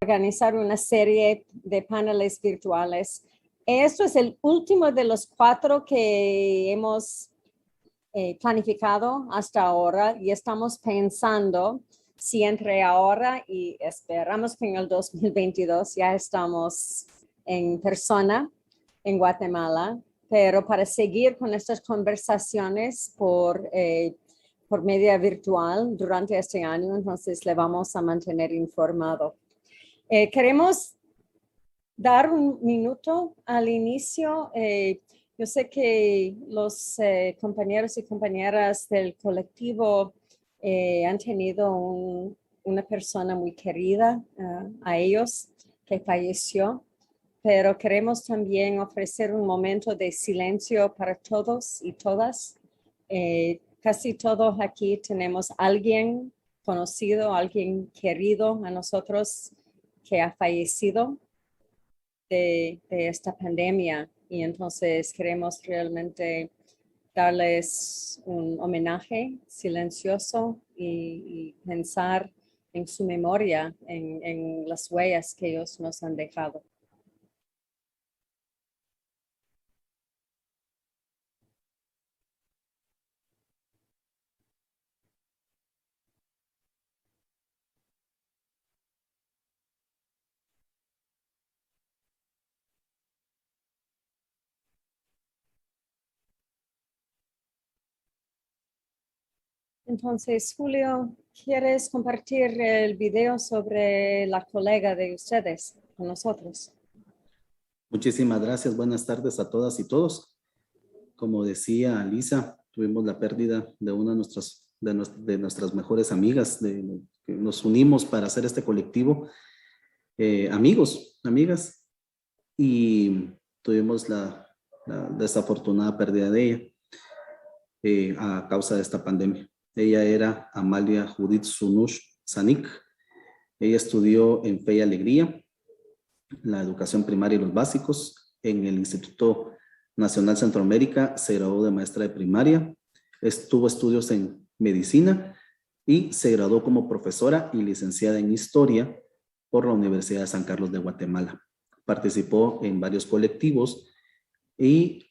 organizar una serie de paneles virtuales. Esto es el último de los 4 que hemos planificado hasta ahora y estamos pensando si entre ahora y esperamos que en el 2022 ya estamos en persona en Guatemala, pero para seguir con estas conversaciones por medio virtual durante este año, entonces le vamos a mantener informado. Queremos dar un minuto al inicio. Yo sé que los compañeros y compañeras del colectivo han tenido una persona muy querida a ellos que falleció, pero queremos también ofrecer un momento de silencio para todos y todas. Casi todos aquí tenemos alguien conocido, alguien querido a nosotros que ha fallecido de esta pandemia, y entonces queremos realmente darles un homenaje silencioso y pensar en su memoria, en las huellas que ellos nos han dejado. Entonces, Julio, ¿quieres compartir el video sobre la colega de ustedes con nosotros? Muchísimas gracias. Buenas tardes a todas y todos. Como decía Lisa, tuvimos la pérdida de una de nuestras mejores amigas, que nos unimos para hacer este colectivo, amigos, amigas, y tuvimos la desafortunada pérdida de ella a causa de esta pandemia. Ella era Amalia Judith Sunush Sanik. Ella estudió en Fe y Alegría, la educación primaria y los básicos. En el Instituto Nacional Centroamérica se graduó de maestra de primaria, tuvo estudios en medicina y se graduó como profesora y licenciada en historia por la Universidad de San Carlos de Guatemala. Participó en varios colectivos y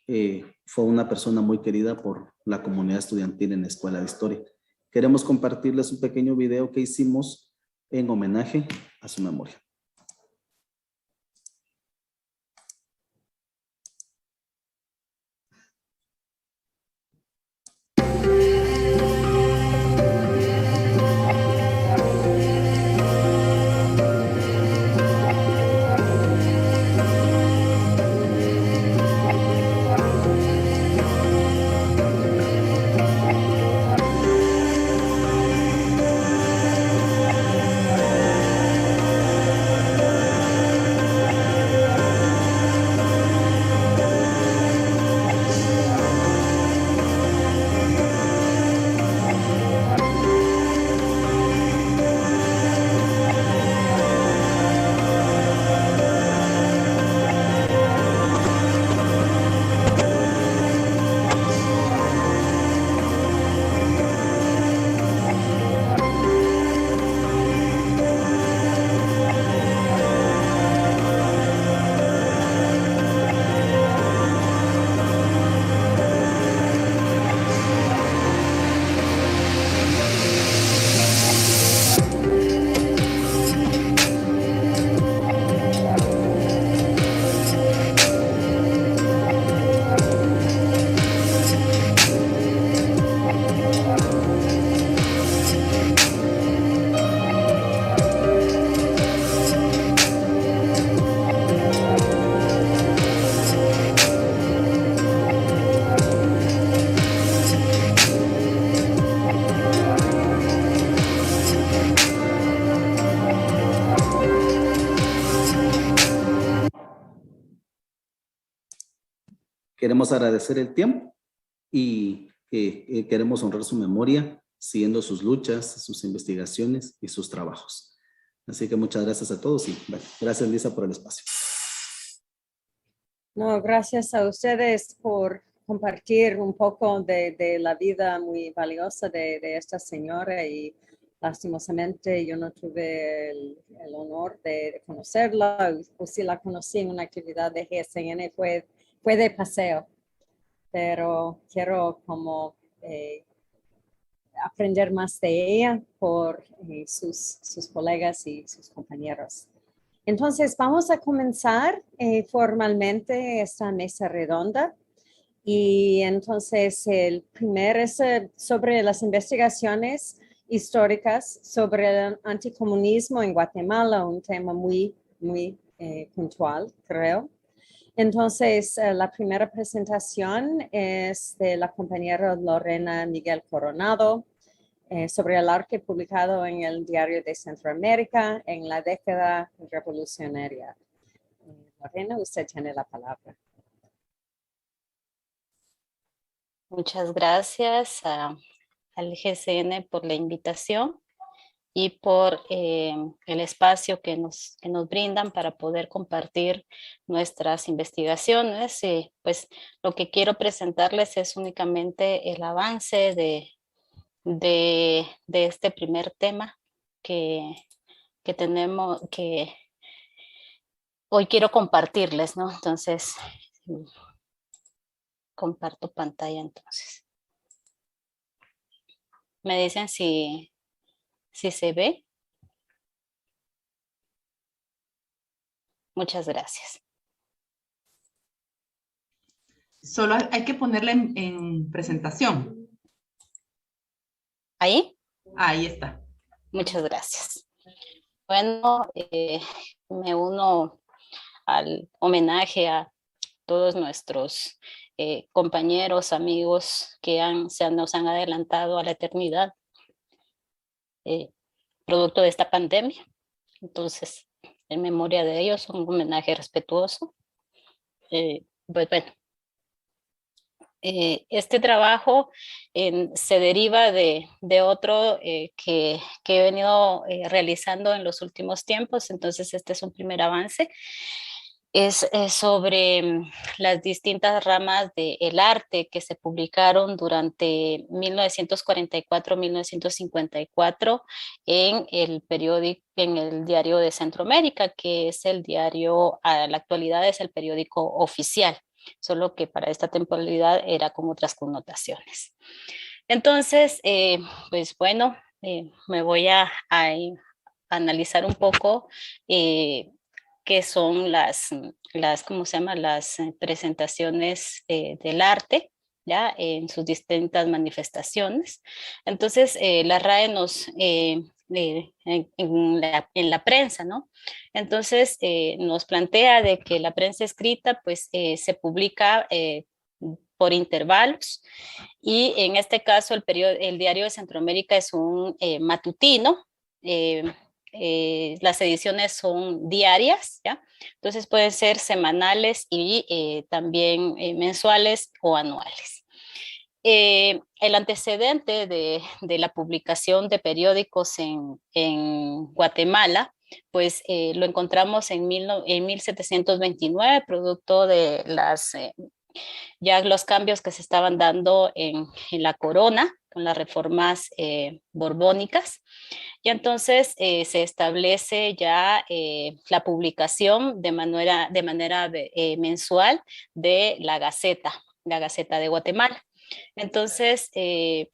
fue una persona muy querida por la comunidad estudiantil en la Escuela de Historia. Queremos compartirles un pequeño video que hicimos en homenaje a su memoria. Queremos agradecer el tiempo y queremos honrar su memoria, siguiendo sus luchas, sus investigaciones y sus trabajos. Así que muchas gracias a todos y gracias, Lisa, por el espacio. No, gracias a ustedes por compartir un poco de la vida muy valiosa de esta señora, y lastimosamente yo no tuve el honor de conocerla, o si la conocí en una actividad de GSN, fue de paseo, pero quiero como aprender más de ella por sus colegas y sus compañeros. Entonces, vamos a comenzar formalmente esta mesa redonda. Y entonces el primer es sobre las investigaciones históricas sobre el anticomunismo en Guatemala, un tema muy puntual, creo. Entonces, la primera presentación es de la compañera Lorena Miguel Coronado sobre el arte publicado en el Diario de Centroamérica en la década revolucionaria. Lorena, usted tiene la palabra. Muchas gracias al GSN por la invitación y por el espacio que nos brindan para poder compartir nuestras investigaciones. Pues lo que quiero presentarles es únicamente el avance de este primer tema que tenemos, que hoy quiero compartirles, ¿no? Entonces, comparto pantalla entonces. Me dicen si se ve. Muchas gracias. Solo hay que ponerla en presentación. ¿Ahí? Ahí está. Muchas gracias. Bueno, me uno al homenaje a todos nuestros compañeros, amigos que nos han adelantado a la eternidad, producto de esta pandemia. Entonces, en memoria de ellos, un homenaje respetuoso. Pues bueno, este trabajo se deriva de otro que he venido realizando en los últimos tiempos. Entonces, este es un primer avance. Es sobre las distintas ramas del arte que se publicaron durante 1944-1954 en el periódico, en el Diario de Centroamérica, que es el diario, a la actualidad es el periódico oficial, solo que para esta temporalidad era con otras connotaciones. Entonces, pues bueno, me voy a analizar un poco qué son ¿cómo se llama? Las presentaciones del arte, ¿ya? En sus distintas manifestaciones. Entonces, la RAE nos, en la prensa, ¿no? Entonces, nos plantea de que la prensa escrita, pues, se publica por intervalos, y en este caso el Diario de Centroamérica es un matutino. Las ediciones son diarias, ¿ya? Entonces pueden ser semanales y también mensuales o anuales. El antecedente de la publicación de periódicos en Guatemala, pues lo encontramos en 1729, producto de ya los cambios que se estaban dando en la corona con las reformas borbónicas. Y entonces se establece ya la publicación de manera mensual de la Gaceta de Guatemala. Entonces,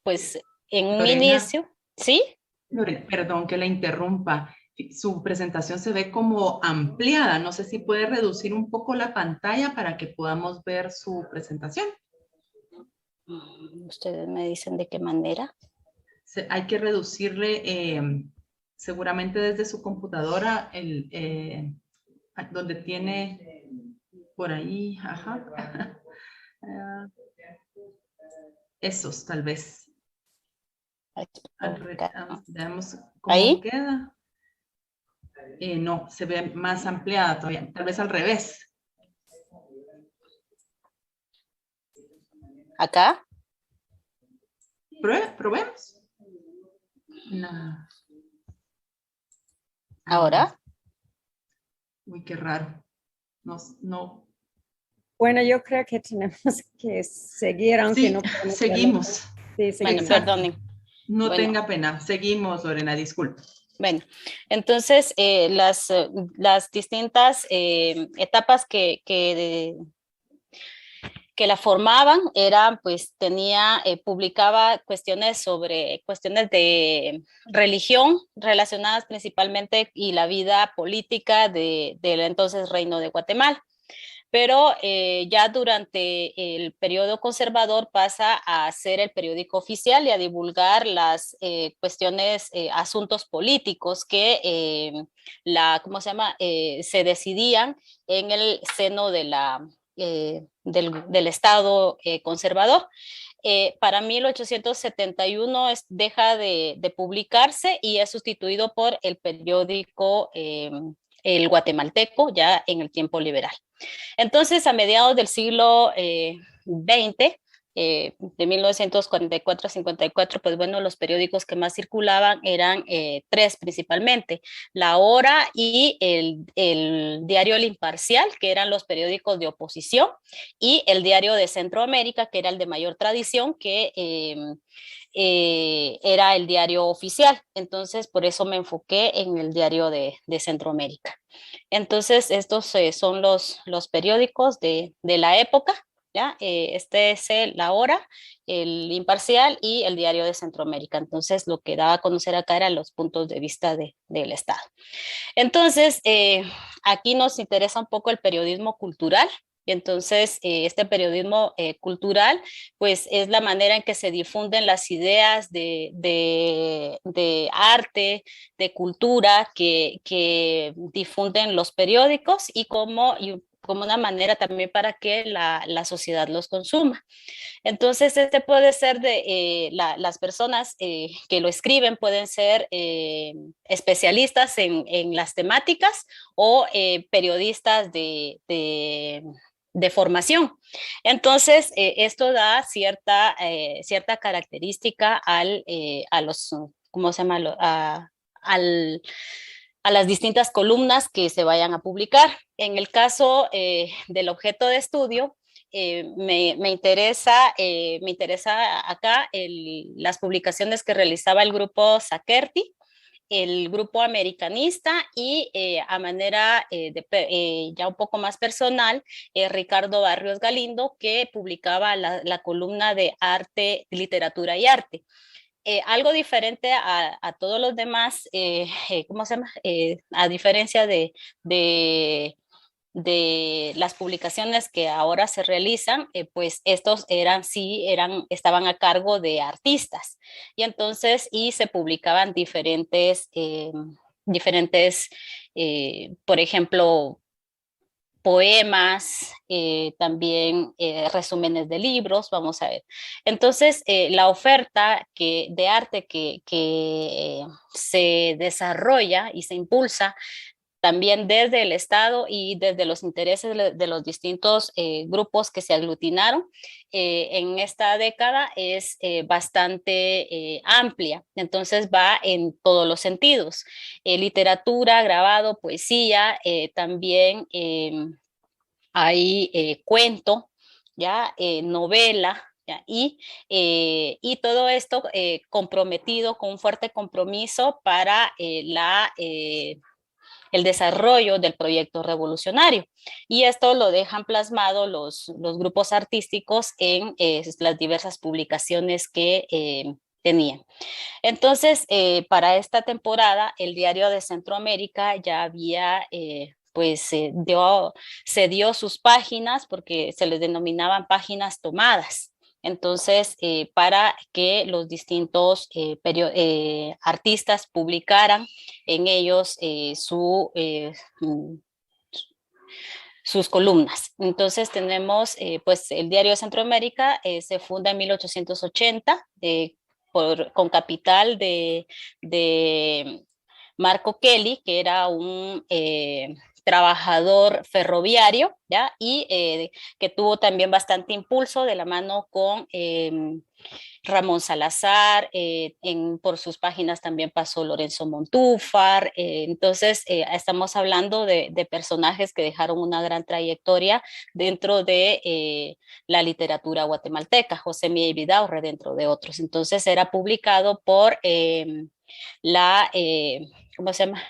pues en un Lorena, inicio, ¿sí? Lorena, perdón que la interrumpa. Su presentación se ve como ampliada. No sé si puede reducir un poco la pantalla para que podamos ver su presentación. Ustedes me dicen de qué manera. Hay que reducirle seguramente desde su computadora donde tiene por ahí, ajá. Esos tal vez. Veamos cómo ¿Ahí? queda. No, se ve más ampliada todavía, tal vez al revés. ¿Acá? Probemos. No. ¿Ahora? Uy, qué raro. No. Bueno, yo creo que tenemos que seguir, aunque sí, no podemos seguimos. Sí, Bueno, seguimos. perdonen. No Bueno. tenga pena. Seguimos, Lorena, disculpe. Bueno, entonces las distintas etapas que la formaban eran, pues publicaba cuestiones de religión relacionadas principalmente y la vida política del entonces Reino de Guatemala. Pero ya durante el periodo conservador pasa a ser el periódico oficial y a divulgar las cuestiones, asuntos políticos que ¿cómo se llama? Se decidían en el seno del Estado conservador. Para 1871 deja de publicarse y es sustituido por el periódico El Guatemalteco, ya en el tiempo liberal. Entonces, a mediados del siglo XX, de 1944 a 54, pues bueno, los periódicos que más circulaban eran tres principalmente: La Hora y el diario El Imparcial, que eran los periódicos de oposición, y el diario de Centroamérica, que era el de mayor tradición, que era el diario oficial. Entonces, por eso me enfoqué en el diario de Centroamérica. Entonces, estos son los periódicos de la época, ¿ya? Este es La Hora, el Imparcial y el Diario de Centroamérica. Entonces, lo que daba a conocer acá eran los puntos de vista del Estado. Entonces, aquí nos interesa un poco el periodismo cultural. Y entonces, este periodismo cultural, pues es la manera en que se difunden las ideas de arte, de cultura que difunden los periódicos y como una manera también para que la sociedad los consuma. Entonces, este puede ser las personas que lo escriben, pueden ser especialistas en las temáticas o periodistas de formación. Entonces, esto da cierta característica a los, ¿cómo se llama? A las distintas columnas que se vayan a publicar. En el caso del objeto de estudio, me interesa acá las publicaciones que realizaba el grupo Sakerti, el grupo americanista y a manera ya un poco más personal, Ricardo Barrios Galindo, que publicaba la columna de arte, literatura y arte. Algo diferente a todos los demás, ¿cómo se llama? A diferencia de las publicaciones que ahora se realizan, pues estos estaban a cargo de artistas y entonces se publicaban diferentes, por ejemplo, poemas, también resúmenes de libros, vamos a ver. Entonces, la oferta de arte que se desarrolla y se impulsa también desde el Estado y desde los intereses de los distintos grupos que se aglutinaron en esta década es bastante amplia. Entonces va en todos los sentidos. Literatura, grabado, poesía, también hay cuento, ¿ya? Novela. ¿Ya? Y todo esto comprometido con un fuerte compromiso para el desarrollo del proyecto revolucionario. Y esto lo dejan plasmado los grupos artísticos en las diversas publicaciones que tenían. Entonces, para esta temporada, el Diario de Centroamérica ya había cedió sus páginas porque se les denominaban páginas tomadas. Entonces, para que los distintos artistas publicaran en ellos sus columnas. Entonces tenemos pues el Diario de Centroamérica, se funda en 1880 con capital de Marco Kelly, que era un trabajador ferroviario, ¿ya? Y que tuvo también bastante impulso de la mano con Ramón Salazar, por sus páginas también pasó Lorenzo Montúfar, entonces estamos hablando de personajes que dejaron una gran trayectoria dentro de la literatura guatemalteca, José Miguel Vidaurre, dentro de otros. Entonces era publicado por ¿cómo se llama?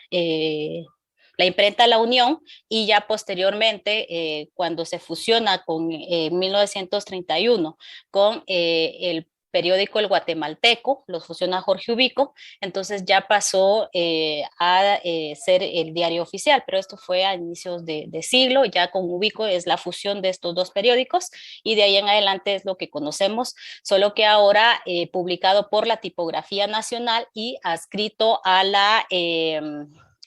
La imprenta La Unión, y ya posteriormente, cuando se fusiona con 1931 con el periódico El Guatemalteco, los fusiona Jorge Ubico, entonces ya pasó a ser el diario oficial, pero esto fue a inicios de siglo, ya con Ubico es la fusión de estos dos periódicos, y de ahí en adelante es lo que conocemos, solo que ahora publicado por la Tipografía Nacional y adscrito a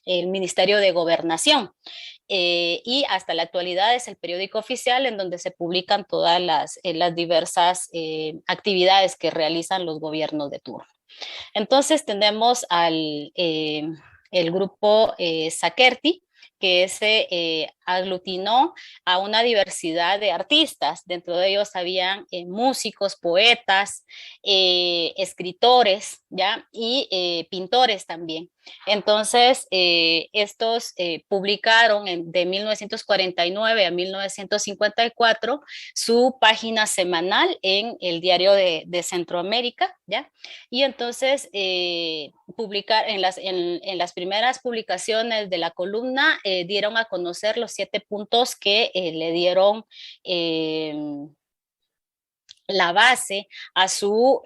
el Ministerio de Gobernación. Y hasta la actualidad es el periódico oficial en donde se publican todas las diversas actividades que realizan los gobiernos de turno. Entonces tenemos el grupo Sakerti, que se aglutinó a una diversidad de artistas. Dentro de ellos habían músicos, poetas, escritores, ¿ya? Y pintores también. Entonces, estos publicaron de 1949 a 1954 su página semanal en el Diario de Centroamérica, ¿ya? Y entonces, publicar en las primeras publicaciones de la columna, dieron a conocer los 7 puntos que le dieron la base a su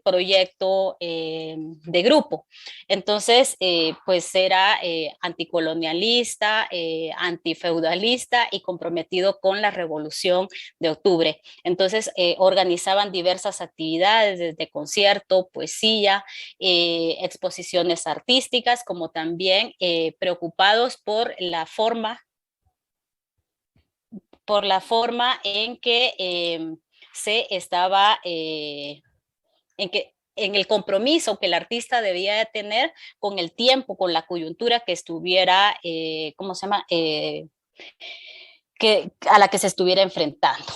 proyecto de grupo. Entonces, pues era anticolonialista, antifeudalista y comprometido con la Revolución de Octubre. Entonces, organizaban diversas actividades, desde concierto, poesía, exposiciones artísticas, como también preocupados por la forma en que se estaba, en el compromiso que el artista debía de tener con el tiempo, con la coyuntura que estuviera, ¿cómo se llama? A la que se estuviera enfrentando.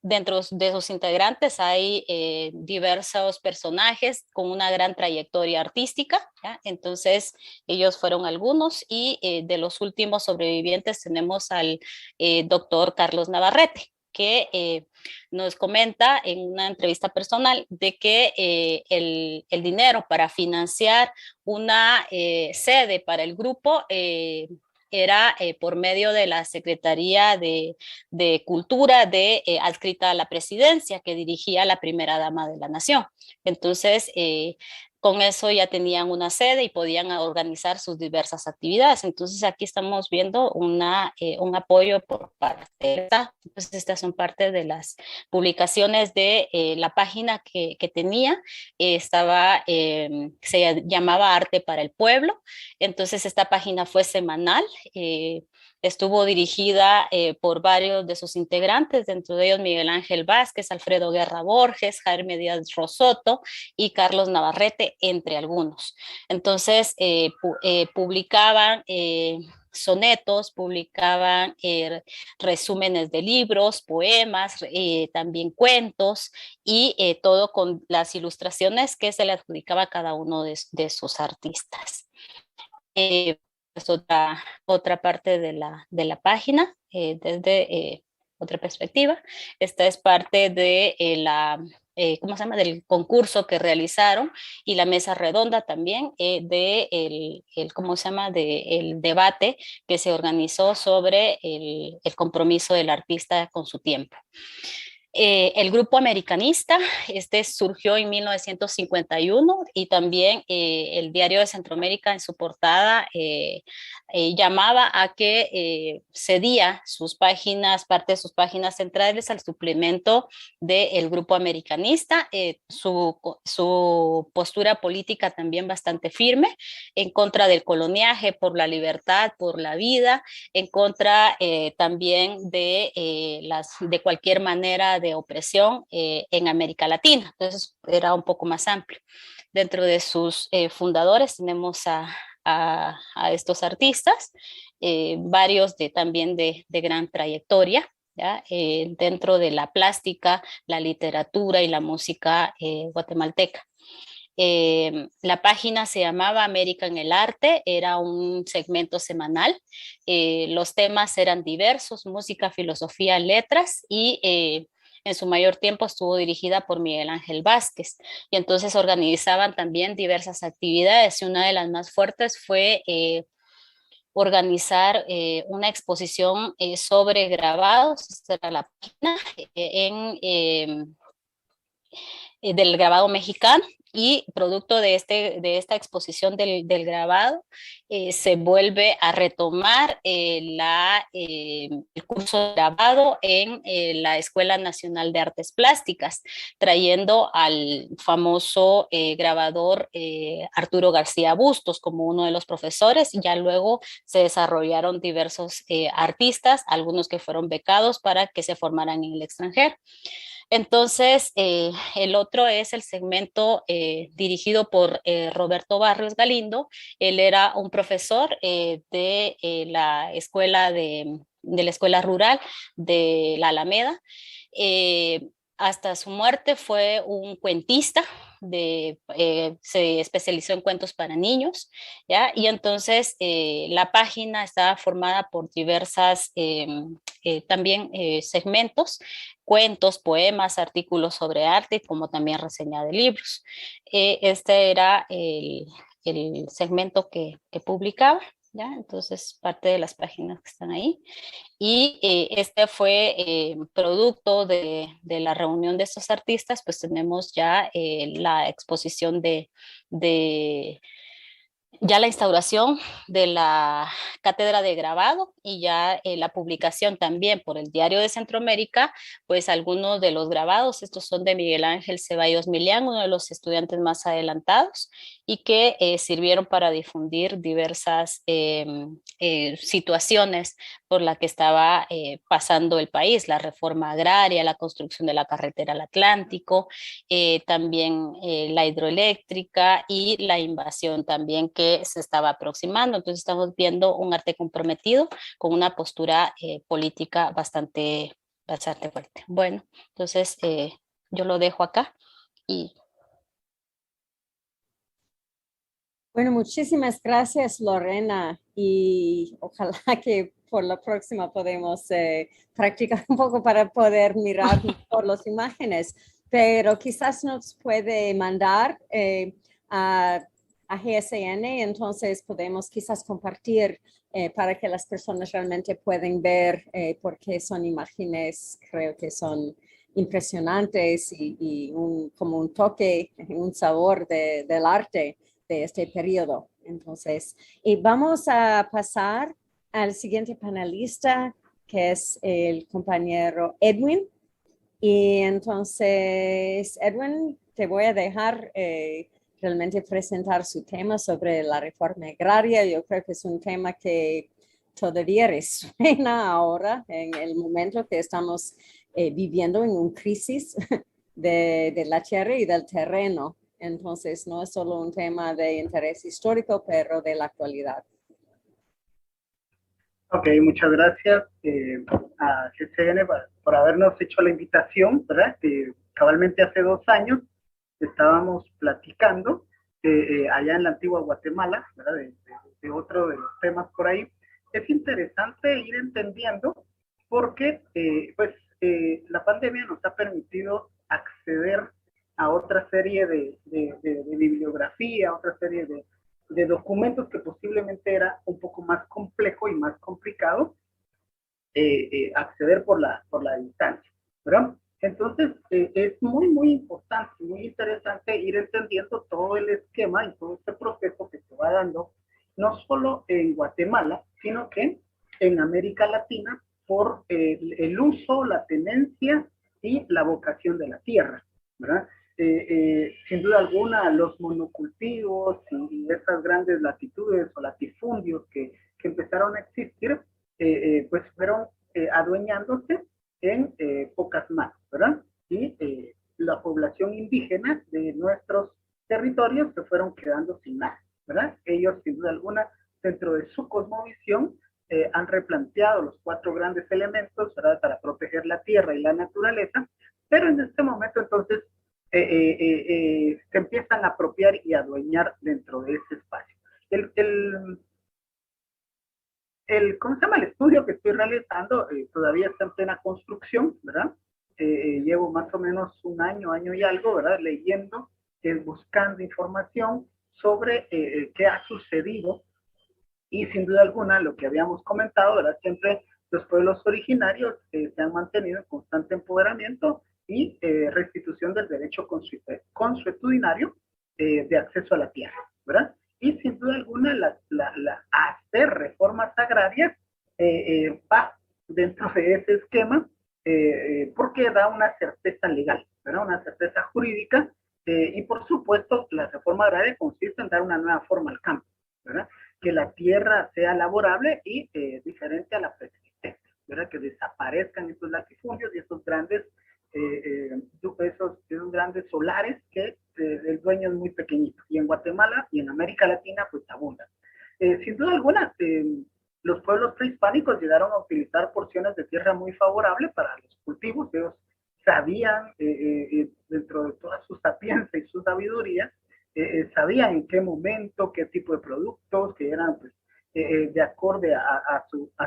Dentro de sus integrantes hay diversos personajes con una gran trayectoria artística, ¿ya? Entonces ellos fueron algunos, y de los últimos sobrevivientes tenemos al doctor Carlos Navarrete, que nos comenta en una entrevista personal de que el dinero para financiar una sede para el grupo era por medio de la Secretaría de Cultura adscrita a la presidencia, que dirigía la primera dama de la nación. Entonces, con eso ya tenían una sede y podían organizar sus diversas actividades. Entonces aquí estamos viendo un apoyo por parte de esta. Entonces estas son parte de las publicaciones de la página que tenía. Se llamaba Arte para el Pueblo. Entonces esta página fue semanal. Estuvo dirigida por varios de sus integrantes, dentro de ellos Miguel Ángel Vázquez, Alfredo Guerra Borges, Jaime Díaz Rosoto y Carlos Navarrete, entre algunos. Entonces, publicaban sonetos, publicaban resúmenes de libros, poemas, también cuentos, y todo con las ilustraciones que se le adjudicaba a cada uno de sus artistas. Es otra parte de la página, desde otra perspectiva. Esta es parte de ¿cómo se llama? Del concurso que realizaron, y la mesa redonda también ¿cómo se llama? El debate que se organizó sobre el compromiso del artista con su tiempo. El grupo americanista, surgió en 1951, y también el Diario de Centroamérica en su portada llamaba a que cedía parte de sus páginas centrales al suplemento del grupo americanista. Su postura política también bastante firme, en contra del coloniaje, por la libertad, por la vida, en contra también de cualquier manera de opresión en América Latina. Entonces era un poco más amplio. Dentro de sus fundadores tenemos a estos artistas, varios también de gran trayectoria, ¿ya? Dentro de la plástica, la literatura y la música guatemalteca. La página se llamaba América en el Arte, era un segmento semanal. Los temas eran diversos: música, filosofía, letras, y en su mayor tiempo estuvo dirigida por Miguel Ángel Vázquez. Y entonces organizaban también diversas actividades, y una de las más fuertes fue organizar una exposición sobre grabados. Esta era la página, del grabado mexicano, y producto de esta exposición del grabado, se vuelve a retomar el curso de grabado en la Escuela Nacional de Artes Plásticas, trayendo al famoso grabador Arturo García Bustos como uno de los profesores. Ya luego se desarrollaron diversos artistas, algunos que fueron becados para que se formaran en el extranjero. Entonces, el otro es el segmento dirigido por Roberto Barrios Galindo. Él era un profesor de la escuela de la escuela rural de la Alameda. Hasta su muerte fue un cuentista, se especializó en cuentos para niños, ¿ya? Y entonces la página estaba formada por diversas también segmentos: cuentos, poemas, artículos sobre arte, como también reseña de libros. Este era el segmento que publicaba, ¿ya? Entonces, parte de las páginas que están ahí. Y este fue producto de la reunión de estos artistas. Pues tenemos ya la exposición ya la instauración de la cátedra de grabado, y ya la publicación también por el Diario de Centroamérica, pues algunos de los grabados. Estos son de Miguel Ángel Ceballos Milián, uno de los estudiantes más adelantados, y que sirvieron para difundir diversas situaciones por la que estaba pasando el país: la reforma agraria, la construcción de la carretera al Atlántico, también la hidroeléctrica, y la invasión también que se estaba aproximando. Entonces estamos viendo un arte comprometido con una postura política bastante fuerte. Bueno, entonces yo lo dejo acá. Y Bueno, muchísimas gracias, Lorena, y ojalá que por la próxima podemos practicar un poco para poder mirar por las imágenes, pero quizás nos puede mandar a GSN, entonces podemos quizás compartir para que las personas realmente puedan ver, porque son imágenes, creo que son impresionantes, y como un toque, un sabor del arte de este periodo. Entonces, y vamos a pasar al siguiente panelista, que es el compañero Edwin. Y entonces, Edwin, te voy a dejar realmente presentar su tema sobre la reforma agraria. Yo creo que es un tema que todavía resuena ahora, en el momento que estamos viviendo en una crisis de la tierra y del terreno. Entonces, no es solo un tema de interés histórico, pero de la actualidad. Ok, muchas gracias a GCN por habernos hecho la invitación, ¿verdad? Cabalmente hace 2 años estábamos platicando allá en la antigua Guatemala, ¿verdad? De otro de los temas por ahí. Es interesante ir entendiendo porque la pandemia nos ha permitido acceder a otra serie de bibliografía, otra serie de documentos que posiblemente era un poco más complejo y más complicado acceder por la distancia, ¿verdad? Entonces, es muy importante, muy interesante ir entendiendo todo el esquema y todo este proceso que se va dando, no solo en Guatemala, sino que en América Latina, por el uso, la tenencia y la vocación de la tierra, ¿verdad? Sin duda alguna, los monocultivos y esas grandes latitudes o latifundios que empezaron a existir, pues fueron adueñándose en pocas manos, ¿verdad? Y la población indígena de nuestros territorios se fueron quedando sin nada, ¿verdad? Ellos, sin duda alguna, dentro de su cosmovisión, han replanteado los 4 grandes elementos, ¿verdad?, para proteger la tierra y la naturaleza, pero en este momento entonces se empiezan a apropiar y adueñar dentro de ese espacio. ¿Cómo se llama? El estudio que estoy realizando todavía está en plena construcción, ¿verdad? Llevo más o menos un año, año y algo, ¿verdad?, leyendo, buscando información sobre qué ha sucedido, y sin duda alguna lo que habíamos comentado, ¿verdad?, siempre los pueblos originarios se han mantenido en constante empoderamiento y restitución del derecho consuetudinario de acceso a la tierra, ¿verdad? Y sin duda alguna hacer reformas agrarias va dentro de ese esquema porque da una certeza legal, ¿verdad?, una certeza jurídica, y por supuesto la reforma agraria consiste en dar una nueva forma al campo, ¿verdad?, que la tierra sea laborable y diferente a la preexistencia, ¿verdad?, que desaparezcan esos latifundios y esos grandes solares que el dueño es muy pequeñito, y en Guatemala y en América Latina pues abundan. Sin duda alguna, los pueblos prehispánicos llegaron a utilizar porciones de tierra muy favorable para los cultivos. Ellos sabían, dentro de toda su sapiencia y su sabiduría, sabían en qué momento, qué tipo de productos que eran pues, de acorde a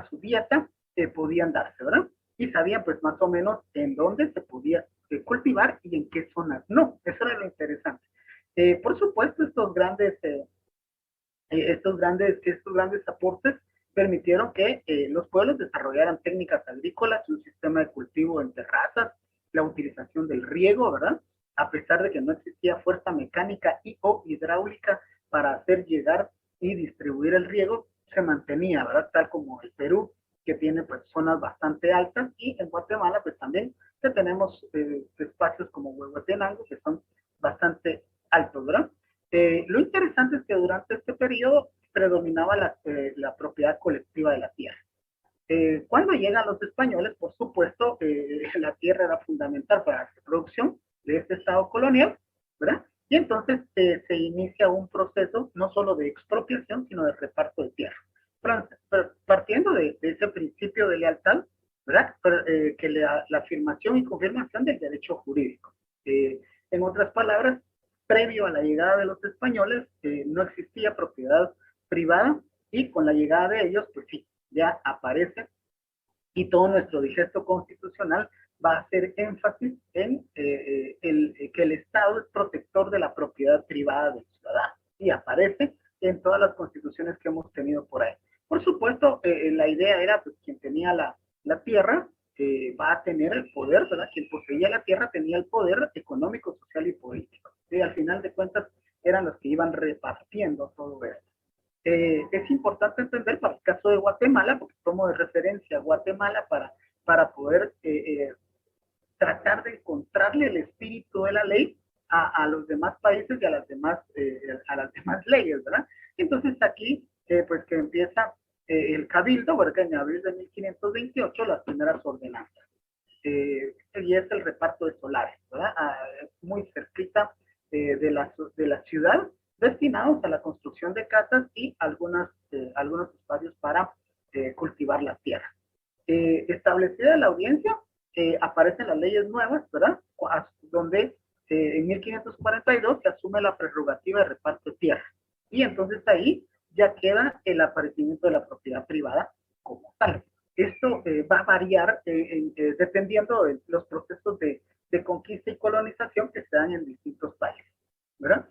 su dieta podían darse, ¿verdad? Y sabían pues más o menos en dónde se podía cultivar y en qué zonas no. Eso era lo interesante. Por supuesto, estos grandes aportes permitieron que los pueblos desarrollaran técnicas agrícolas, un sistema de cultivo en terrazas, la utilización del riego, ¿verdad?, a pesar de que no existía fuerza mecánica y o hidráulica para hacer llegar y distribuir el riego, se mantenía, ¿verdad?, tal como el Perú, que tiene pues zonas bastante altas, y en Guatemala pues también que tenemos espacios como Huehuetenango que son bastante altos, ¿verdad? Lo interesante es que durante este periodo predominaba la propiedad colectiva de la tierra. Cuando llegan los españoles, por supuesto, la tierra era fundamental para la producción de este estado colonial, ¿verdad? Y entonces se inicia un proceso no solo de expropiación, sino de reparto de tierra. Partiendo de ese principio de lealtad, ¿verdad?, que la afirmación y confirmación del derecho jurídico. En otras palabras, previo a la llegada de los españoles, no existía propiedad privada, y con la llegada de ellos, pues sí, ya aparece, y todo nuestro digesto constitucional va a hacer énfasis en que el Estado es protector de la propiedad privada del ciudadano, y aparece en todas las constituciones que hemos tenido por ahí. Por supuesto, la idea era, pues, quien tenía la tierra va a tener el poder, ¿verdad? Quien poseía la tierra tenía el poder económico, social y político. Y al final de cuentas eran los que iban repartiendo todo esto. Es importante entender para el caso de Guatemala, porque tomo de referencia a Guatemala para poder tratar de encontrarle el espíritu de la ley a los demás países y a las demás leyes, ¿verdad? Entonces aquí, pues que empieza el cabildo, porque en abril de 1528 las primeras ordenanzas. Y es el reparto de solares, ¿verdad? Muy cerquita de la ciudad, destinados a la construcción de casas y algunos espacios para cultivar la tierra. Establecida la audiencia, aparecen las leyes nuevas, ¿verdad?, donde en 1542 se asume la prerrogativa de reparto de tierra, y entonces ahí ya queda el aparecimiento de la propiedad privada como tal. Esto va a variar dependiendo de los procesos de conquista y colonización que se dan en distintos países, ¿verdad?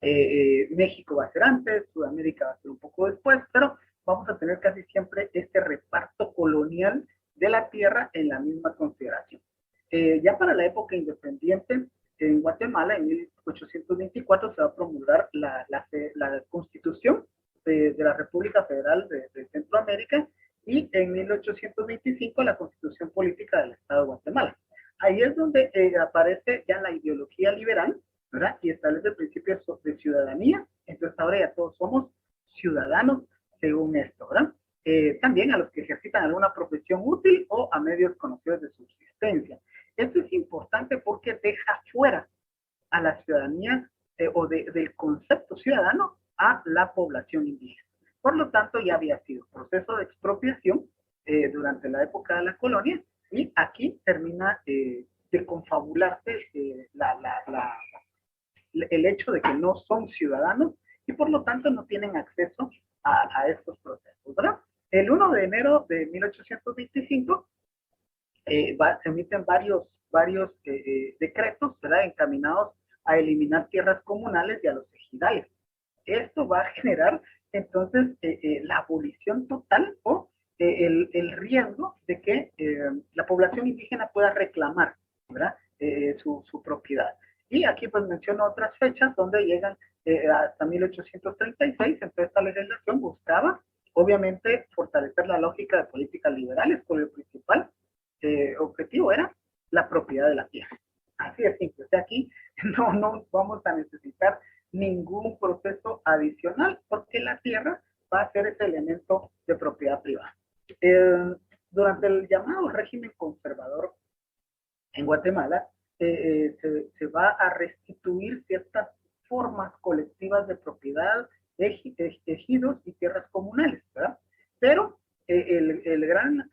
México va a ser antes, Sudamérica va a ser un poco después, pero vamos a tener casi siempre este reparto colonial de la tierra en la misma consideración. Ya para la época independiente, en Guatemala, en 1824, se va a promulgar la Constitución de la República Federal de Centroamérica, y en 1825 la Constitución Política del Estado de Guatemala. Ahí es donde aparece ya la ideología liberal, ¿verdad?, y establece principios de ciudadanía. Entonces ahora ya todos somos ciudadanos según esto, ¿verdad? También a los que ejercitan alguna profesión útil o a medios conocidos de subsistencia. Esto es importante porque deja fuera a la ciudadanía del concepto ciudadano a la población indígena. Por lo tanto, ya había sido proceso de expropiación durante la época de la colonia, y aquí termina de confabularse el hecho de que no son ciudadanos y por lo tanto no tienen acceso a estos procesos, ¿verdad? El 1 de enero de 1825 se emiten varios decretos, ¿verdad?, encaminados a eliminar tierras comunales y a los ejidales. Esto va a generar entonces la abolición total o el riesgo de que la población indígena pueda reclamar, ¿verdad?, su propiedad. Y aquí pues menciono otras fechas donde llegan hasta 1836, entonces esta legislación buscaba obviamente fortalecer la lógica de políticas liberales, por el principal objetivo era la propiedad de la tierra. Así de simple. O sea, aquí no vamos a necesitar ningún proceso adicional porque la tierra va a ser ese elemento de propiedad privada. Durante el llamado régimen conservador en Guatemala, se va a restituir ciertas formas colectivas de propiedad, ejidos y tierras comunales, ¿verdad? Pero el gran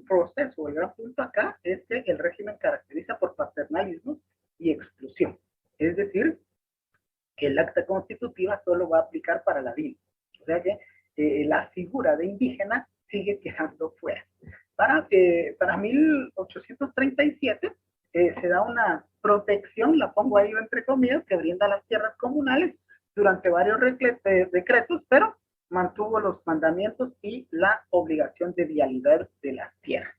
proceso, el gran punto acá es que el régimen caracteriza por paternalismo y exclusión. Es decir, que el acta constitutiva solo va a aplicar para la DIL. O sea que la figura de indígena sigue quedando fuera. Para 1837 se da una protección, la pongo ahí entre comillas, que brinda las tierras comunales durante varios decretos, pero mantuvo los mandamientos y la obligación de vialidad de las tierras.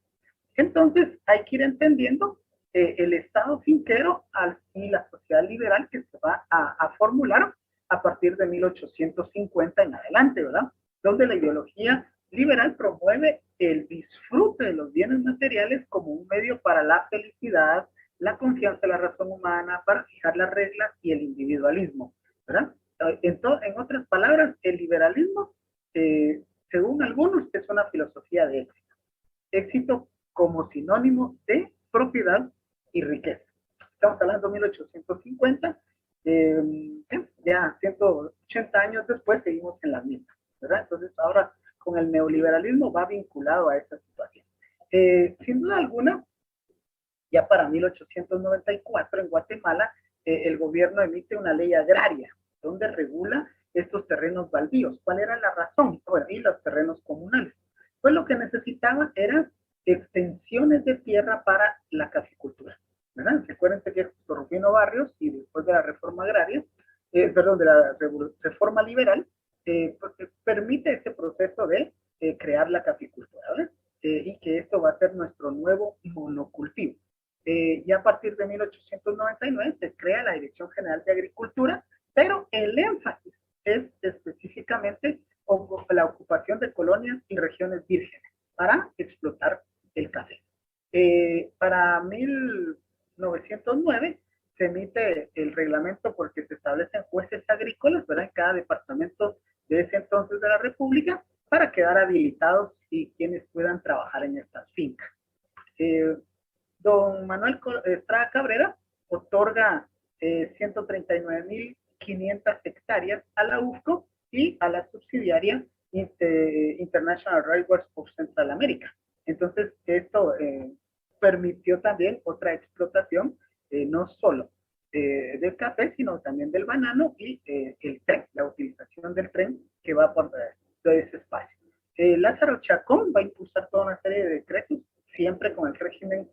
Entonces hay que ir entendiendo el Estado finquero y la sociedad liberal que se va a formular a partir de 1850 en adelante, ¿verdad? Donde la ideología liberal promueve el disfrute de los bienes materiales como un medio para la felicidad, la confianza en la razón humana, para fijar las reglas y el individualismo, ¿verdad? En otras palabras, el liberalismo, según algunos, es una filosofía de éxito. Éxito como sinónimo de propiedad y riqueza. Estamos hablando de 1850, ya 180 años después seguimos en las mismas, ¿verdad? Entonces ahora con el neoliberalismo va vinculado a esta situación. Sin duda alguna, ya para 1894 en Guatemala, el gobierno emite una ley agraria donde regula estos terrenos baldíos. ¿Cuál era la razón? Bueno, y los terrenos comunales. Pues lo que necesitaban eran extensiones de tierra para la caficultura, ¿verdad? Recuérdense que Rufino Barrios y después de la reforma agraria, de la reforma liberal, permite ese proceso de crear la caficultura, ¿verdad? Y que esto va a ser nuestro nuevo monocultivo. Ya a partir de 1899 se crea la Dirección General de Agricultura, pero el énfasis es específicamente la ocupación de colonias y regiones vírgenes para explotar el café. Para 1909 se emite el reglamento por el que se establecen jueces agrícolas, ¿verdad?, en cada departamento de ese entonces de la República para quedar habilitados y quienes puedan trabajar en estas fincas. Don Manuel Estrada Cabrera otorga 139.500 hectáreas a la UFCO y a la subsidiaria International Railways of Central America. Entonces, esto permitió también otra explotación, no solo del café, sino también del banano y el tren, la utilización del tren que va por de ese espacio. Lázaro Chacón va a impulsar toda una serie de decretos, siempre con el régimen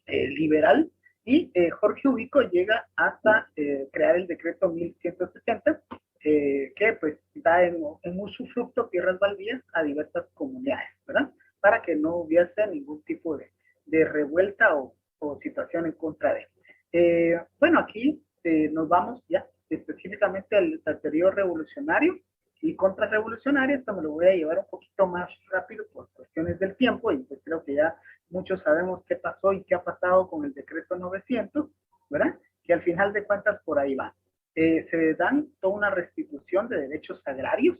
liberal, y Jorge Ubico llega hasta crear el decreto 1160, que pues da en usufructo tierras baldías a diversas comunidades, ¿verdad? Para que no hubiese ningún tipo de revuelta o situación en contra de él. Bueno, aquí nos vamos ya específicamente al periodo revolucionario y contrarrevolucionario. Esto me lo voy a llevar un poquito más rápido por cuestiones del tiempo, y pues creo que ya muchos sabemos qué pasó y qué ha pasado con el decreto 900, ¿verdad? Que al final de cuentas por ahí va. Se dan toda una restitución de derechos agrarios,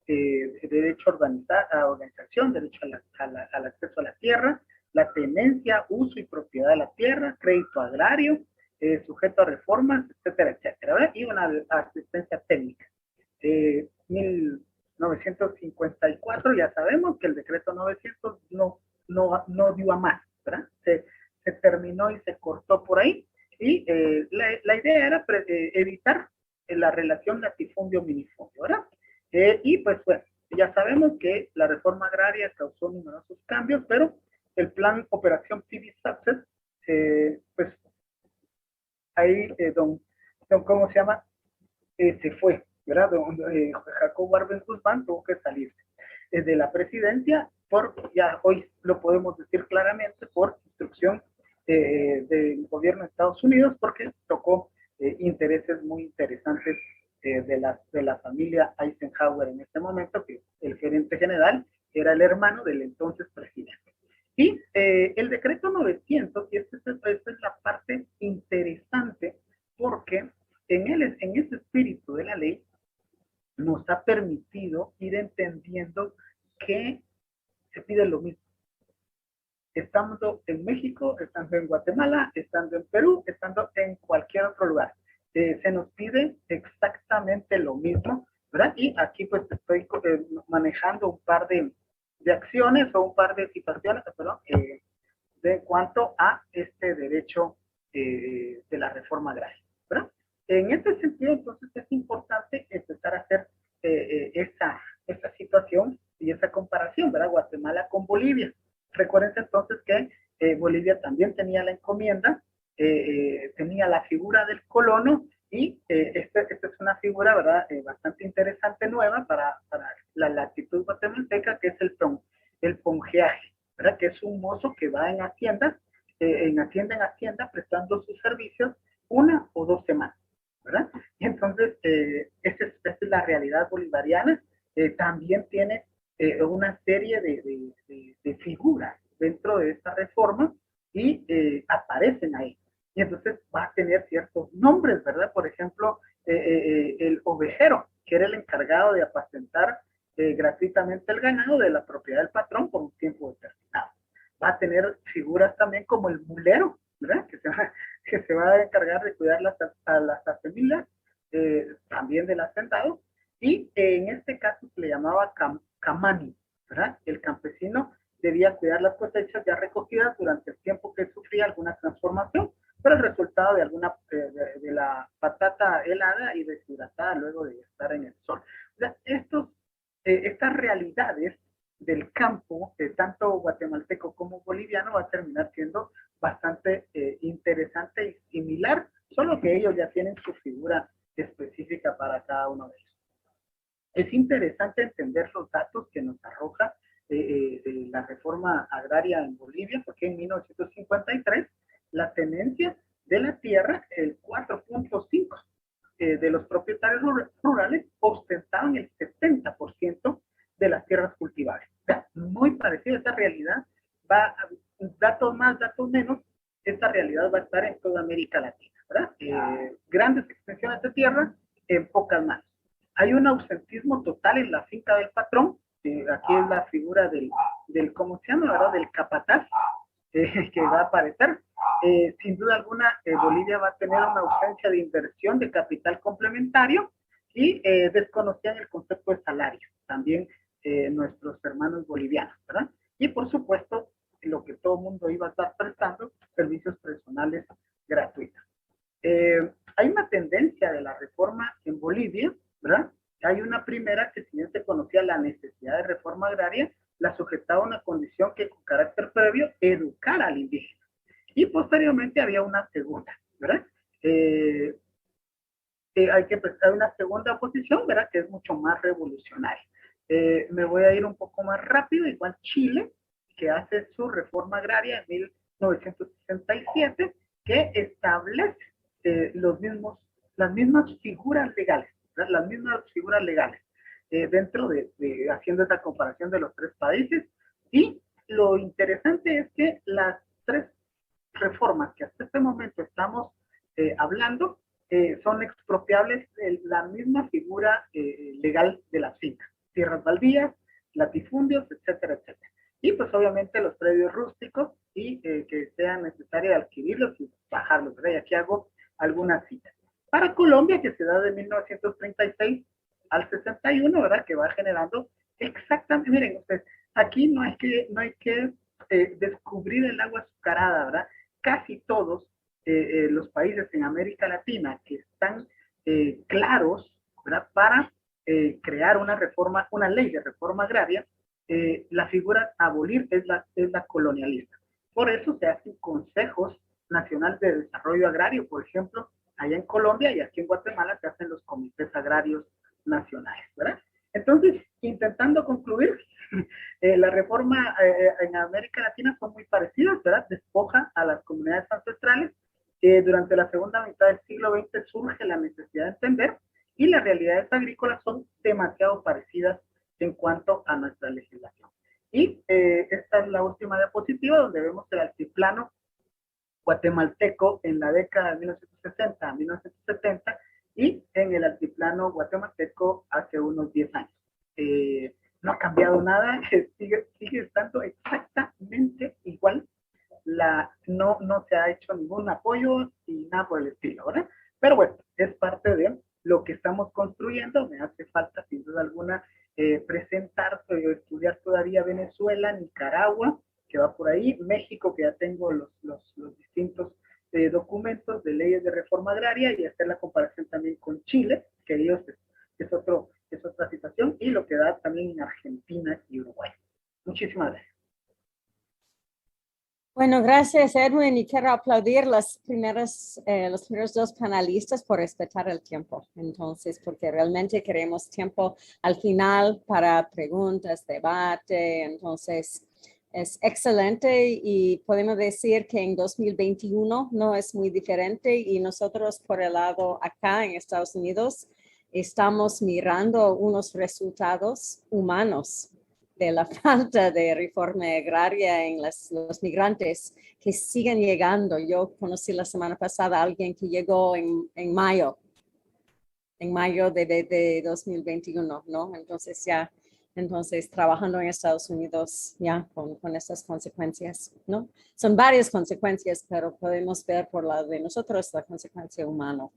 derecho a organización, derecho al acceso a la tierra, la tenencia, uso y propiedad de la tierra, crédito agrario, sujeto a reformas, etcétera, etcétera, ¿verdad? Y una asistencia técnica. 1954, ya sabemos que el decreto 900 no dio a más, ¿verdad? Se terminó y se cortó por ahí. Y la idea era evitar la relación latifundio-minifundio, ¿verdad? Y pues bueno, ya sabemos que la reforma agraria causó numerosos cambios, pero el plan Operación PV Success, pues ahí ¿cómo se llama? Se fue, ¿verdad? Jacobo Arbenz Guzmán tuvo que salirse de la presidencia ya hoy lo podemos decir claramente, por instrucción del gobierno de Estados Unidos, porque tocó intereses muy interesantes de la familia Eisenhower en este momento, que el gerente general era el hermano del entonces presidente. Y el decreto 900, y esta es la parte interesante, porque en ese espíritu de la ley nos ha permitido ir entendiendo que se pide lo mismo. Estando en México, estando en Guatemala, estando en Perú, estando en cualquier otro lugar. Se nos pide exactamente lo mismo, ¿verdad? Y aquí pues estoy manejando un par de acciones o un par de situaciones, perdón, de cuanto a este derecho de la reforma agraria, ¿verdad? En este sentido, entonces, es importante empezar a hacer esta situación y esa comparación, ¿verdad? Guatemala con Bolivia. Recuerden entonces que Bolivia también tenía la encomienda, tenía la figura del colono, y esta es una figura, ¿verdad? Bastante interesante, nueva para la latitud guatemalteca, que es el ponjeaje, ¿verdad? Que es un mozo que va en hacienda en hacienda prestando sus servicios 1 o 2 semanas, ¿verdad? Y entonces, esa es la realidad bolivariana. También tiene una serie de figuras dentro de esta reforma y aparecen ahí. Y entonces va a tener ciertos nombres, ¿verdad? Por ejemplo, el ovejero, que era el encargado de apacentar gratuitamente el ganado de la propiedad del patrón por un tiempo determinado. Va a tener figuras también como el mulero, ¿verdad? Que se va a encargar de cuidar a las semillas, también del hacendado, y en este caso se le llamaba camani, ¿verdad? El campesino debía cuidar las cosechas ya recogidas durante el tiempo que sufría alguna transformación, pero el resultado de alguna de la patata helada y deshidratada luego de estar en el sol. O sea, estas realidades del campo, tanto guatemalteco como boliviano, va a terminar siendo bastante interesante y similar, solo que ellos ya tienen su figura específica para cada uno de ellos. Es interesante entender los datos que nos arroja la reforma agraria en Bolivia, porque en 1953 la tenencia de la tierra, el 4.5 de los propietarios rurales ostentaban el 70% de las tierras cultivables. O sea, muy parecido a esta realidad, datos más, datos menos, esta realidad va a estar en toda América Latina, ¿verdad? Grandes extensiones de tierra en pocas manos. Hay un ausentismo total en la finca del patrón. Aquí es la figura del ¿cómo se llama? ¿Verdad? Del capataz, que va a aparecer. Sin duda alguna, Bolivia va a tener una ausencia de inversión de capital complementario, y desconocían el concepto de salario, también nuestros hermanos bolivianos, ¿verdad? Y por supuesto, lo que todo el mundo iba a estar prestando, servicios personales gratuitos. Hay una tendencia de la reforma en Bolivia, ¿verdad? Hay una primera que, si bien se conocía la necesidad de reforma agraria, la sujetaba a una condición que, con carácter previo, educara al indígena. Y posteriormente había una segunda, ¿verdad? Hay que prestar una segunda posición, ¿verdad? Que es mucho más revolucionaria. Me voy a ir un poco más rápido. Igual Chile, que hace su reforma agraria en 1967, que establece las mismas figuras legales, ¿verdad? Las mismas figuras legales dentro haciendo esa comparación de los 3 países. Y lo interesante es que las 3 reformas que hasta este momento estamos hablando son expropiables de la misma figura legal de las fincas, tierras baldías, latifundios, etcétera, etcétera. Y pues obviamente los predios rústicos, y que sea necesario adquirirlos y bajarlos, ¿verdad? Y aquí hago algunas citas. Para Colombia, que se da de 1936 al 61, ¿verdad? Que va generando exactamente, miren ustedes, aquí no hay que descubrir el agua azucarada, ¿verdad? Casi todos los países en América Latina que están claros, ¿verdad? Para crear una ley de reforma agraria, la figura a abolir es la colonialista. Por eso se hacen consejos nacionales de desarrollo agrario, por ejemplo, allá en Colombia y aquí en Guatemala se hacen los comités agrarios nacionales, ¿verdad? Entonces, intentando concluir, la reforma en América Latina son muy parecidas, ¿verdad? Despoja a las comunidades ancestrales. Durante la segunda mitad del siglo XX surge la necesidad de entender y las realidades agrícolas son demasiado parecidas en cuanto a nuestra legislación. Y esta es la última diapositiva donde vemos el altiplano guatemalteco en la década de 1960 a 1970 y en el altiplano guatemalteco hace unos 10 años. No ha cambiado nada, sigue estando exactamente igual. No se ha hecho ningún apoyo y nada por el estilo, ¿verdad? Pero bueno, es parte de lo que estamos construyendo. Me hace falta, sin duda alguna, presentar o estudiar todavía Venezuela, Nicaragua, que va por ahí, México, que ya tengo los distintos documentos de leyes de reforma agraria, y hacer la comparación también con Chile, que ellos es otra situación, y lo que da también en Argentina y Uruguay. Muchísimas gracias. Bueno, gracias Edwin, y quiero aplaudir los primeros dos panelistas por respetar el tiempo. Entonces, porque realmente queremos tiempo al final para preguntas, debate. Entonces, es excelente y podemos decir que en 2021 no es muy diferente, y nosotros por el lado acá en Estados Unidos estamos mirando unos resultados humanos de la falta de reforma agraria en los migrantes que siguen llegando. Yo conocí la semana pasada a alguien que llegó en mayo de 2021, ¿no? Entonces trabajando en Estados Unidos ya con estas consecuencias, ¿no? Son varias consecuencias, pero podemos ver por la de nosotros la consecuencia humana.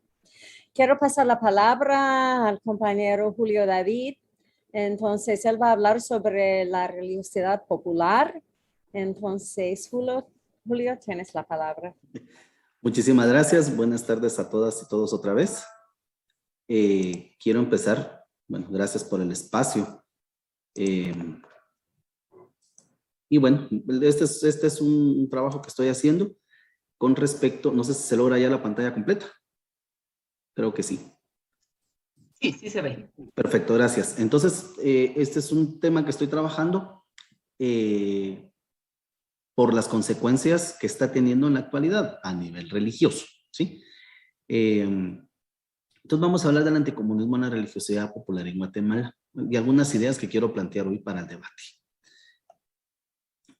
Quiero pasar la palabra al compañero Julio David. Entonces, él va a hablar sobre la religiosidad popular. Entonces, Julio, tienes la palabra. Muchísimas gracias. Buenas tardes a todas y todos otra vez. Quiero empezar, bueno, gracias por el espacio. Y bueno, este es un trabajo que estoy haciendo con respecto, no sé si se logra ya la pantalla completa. Creo que sí. Sí, sí se ve. Perfecto, gracias. Entonces, este es un tema que estoy trabajando por las consecuencias que está teniendo en la actualidad a nivel religioso, ¿sí? Entonces vamos a hablar del anticomunismo en la religiosidad popular en Guatemala y algunas ideas que quiero plantear hoy para el debate.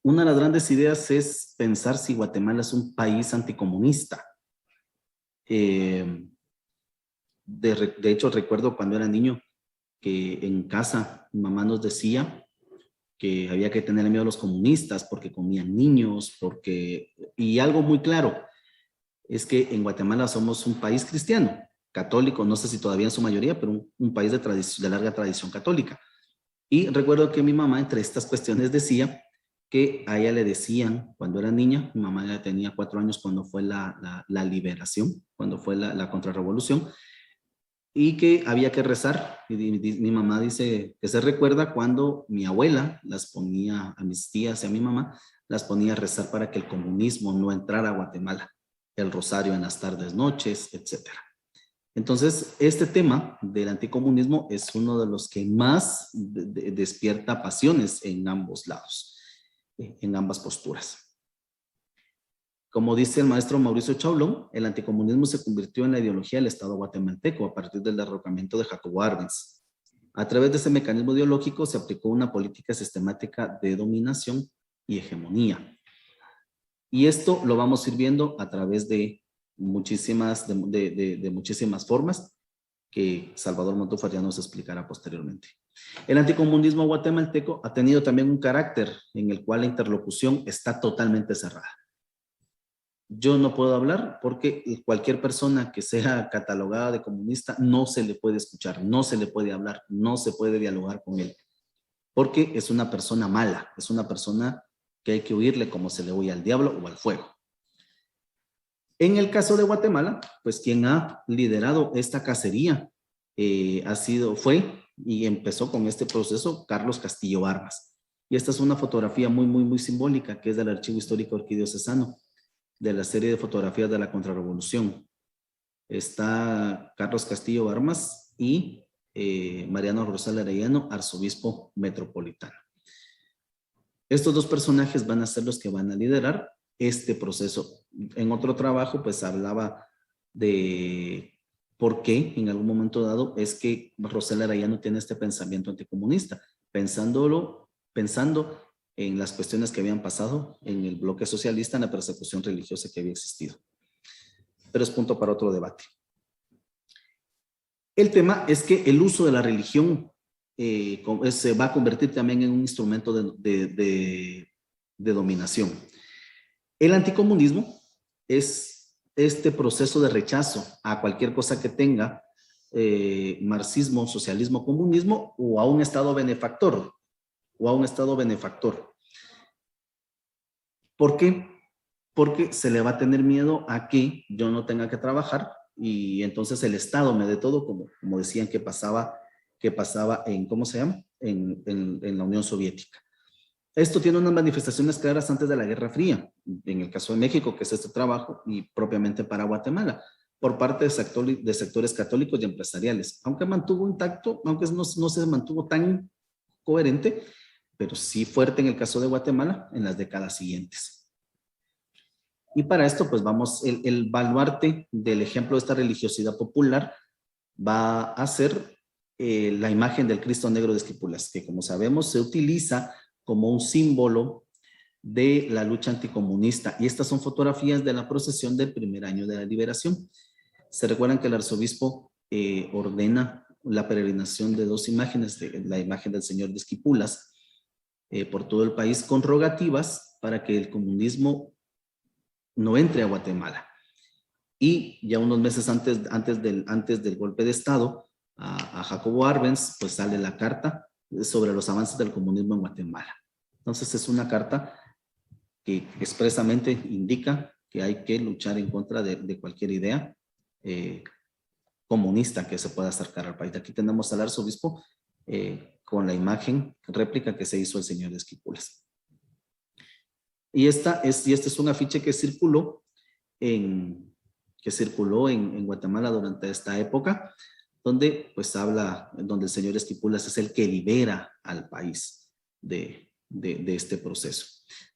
Una de las grandes ideas es pensar si Guatemala es un país anticomunista. De hecho, recuerdo cuando era niño que en casa mi mamá nos decía que había que tener miedo a los comunistas porque comían niños, y algo muy claro es que en Guatemala somos un país cristiano, católico, no sé si todavía en su mayoría, pero un país de larga tradición católica. Y recuerdo que mi mamá, entre estas cuestiones, decía que a ella le decían, cuando era niña, mi mamá ya tenía 4 años cuando fue la liberación, cuando fue la contrarrevolución, y que había que rezar. Y mi mamá dice que se recuerda cuando mi abuela las ponía, a mis tías y a mi mamá, las ponía a rezar para que el comunismo no entrara a Guatemala, el rosario en las tardes, noches, etc. Entonces, este tema del anticomunismo es uno de los que más despierta pasiones en ambos lados, en ambas posturas. Como dice el maestro Mauricio Chaulón, el anticomunismo se convirtió en la ideología del Estado guatemalteco a partir del derrocamiento de Jacobo Arbenz. A través de ese mecanismo ideológico se aplicó una política sistemática de dominación y hegemonía. Y esto lo vamos a ir viendo a través de muchísimas formas que Salvador Montúfar ya nos explicará posteriormente. El anticomunismo guatemalteco ha tenido también un carácter en el cual la interlocución está totalmente cerrada. yo no puedo hablar porque cualquier persona que sea catalogada de comunista no se le puede escuchar, no se le puede hablar, no se puede dialogar con él, porque es una persona mala, es una persona que hay que huirle como se le huye al diablo o al fuego. En el caso de Guatemala, pues quien ha liderado esta cacería fue y empezó con este proceso Carlos Castillo Armas. Y esta es una fotografía muy simbólica que es del Archivo Histórico Arquidiocesano, de la serie de fotografías de la Contrarrevolución. Está Carlos Castillo Armas y Mariano Rosal Arellano, arzobispo metropolitano. Estos dos personajes van a ser los que van a liderar este proceso. En otro trabajo, pues hablaba de por qué en algún momento dado es que Rosal Arellano tiene este pensamiento anticomunista, pensando en las cuestiones que habían pasado en el bloque socialista, en la persecución religiosa que había existido. Pero es punto para otro debate. El tema es que el uso de la religión se va a convertir también en un instrumento de dominación. El anticomunismo es este proceso de rechazo a cualquier cosa que tenga marxismo, socialismo, comunismo o a un Estado benefactor. ¿Por qué? Porque se le va a tener miedo a que yo no tenga que trabajar y entonces el Estado me dé todo, como decían que pasaba en, ¿cómo se llama? En la Unión Soviética. Esto tiene unas manifestaciones claras antes de la Guerra Fría, en el caso de México, que es este trabajo, y propiamente para Guatemala, por parte de sectores católicos y empresariales, aunque mantuvo intacto, aunque no se mantuvo tan coherente, pero sí fuerte en el caso de Guatemala en las décadas siguientes. Y para esto, pues vamos, el baluarte del ejemplo de esta religiosidad popular va a ser la imagen del Cristo Negro de Esquipulas, que como sabemos se utiliza como un símbolo de la lucha anticomunista. Y estas son fotografías de la procesión del primer año de la liberación. Se recuerdan que el arzobispo ordena la peregrinación de dos imágenes, la imagen del Señor de Esquipulas, por todo el país, con rogativas para que el comunismo no entre a Guatemala. Y ya unos meses antes del golpe de Estado, a Jacobo Arbenz, pues sale la carta sobre los avances del comunismo en Guatemala. Entonces es una carta que expresamente indica que hay que luchar en contra de cualquier idea comunista que se pueda acercar al país. Aquí tenemos al arzobispo con la imagen réplica que se hizo el señor Esquipulas. Y este es un afiche que circuló en Guatemala durante esta época, donde pues donde el señor Esquipulas es el que libera al país de este proceso.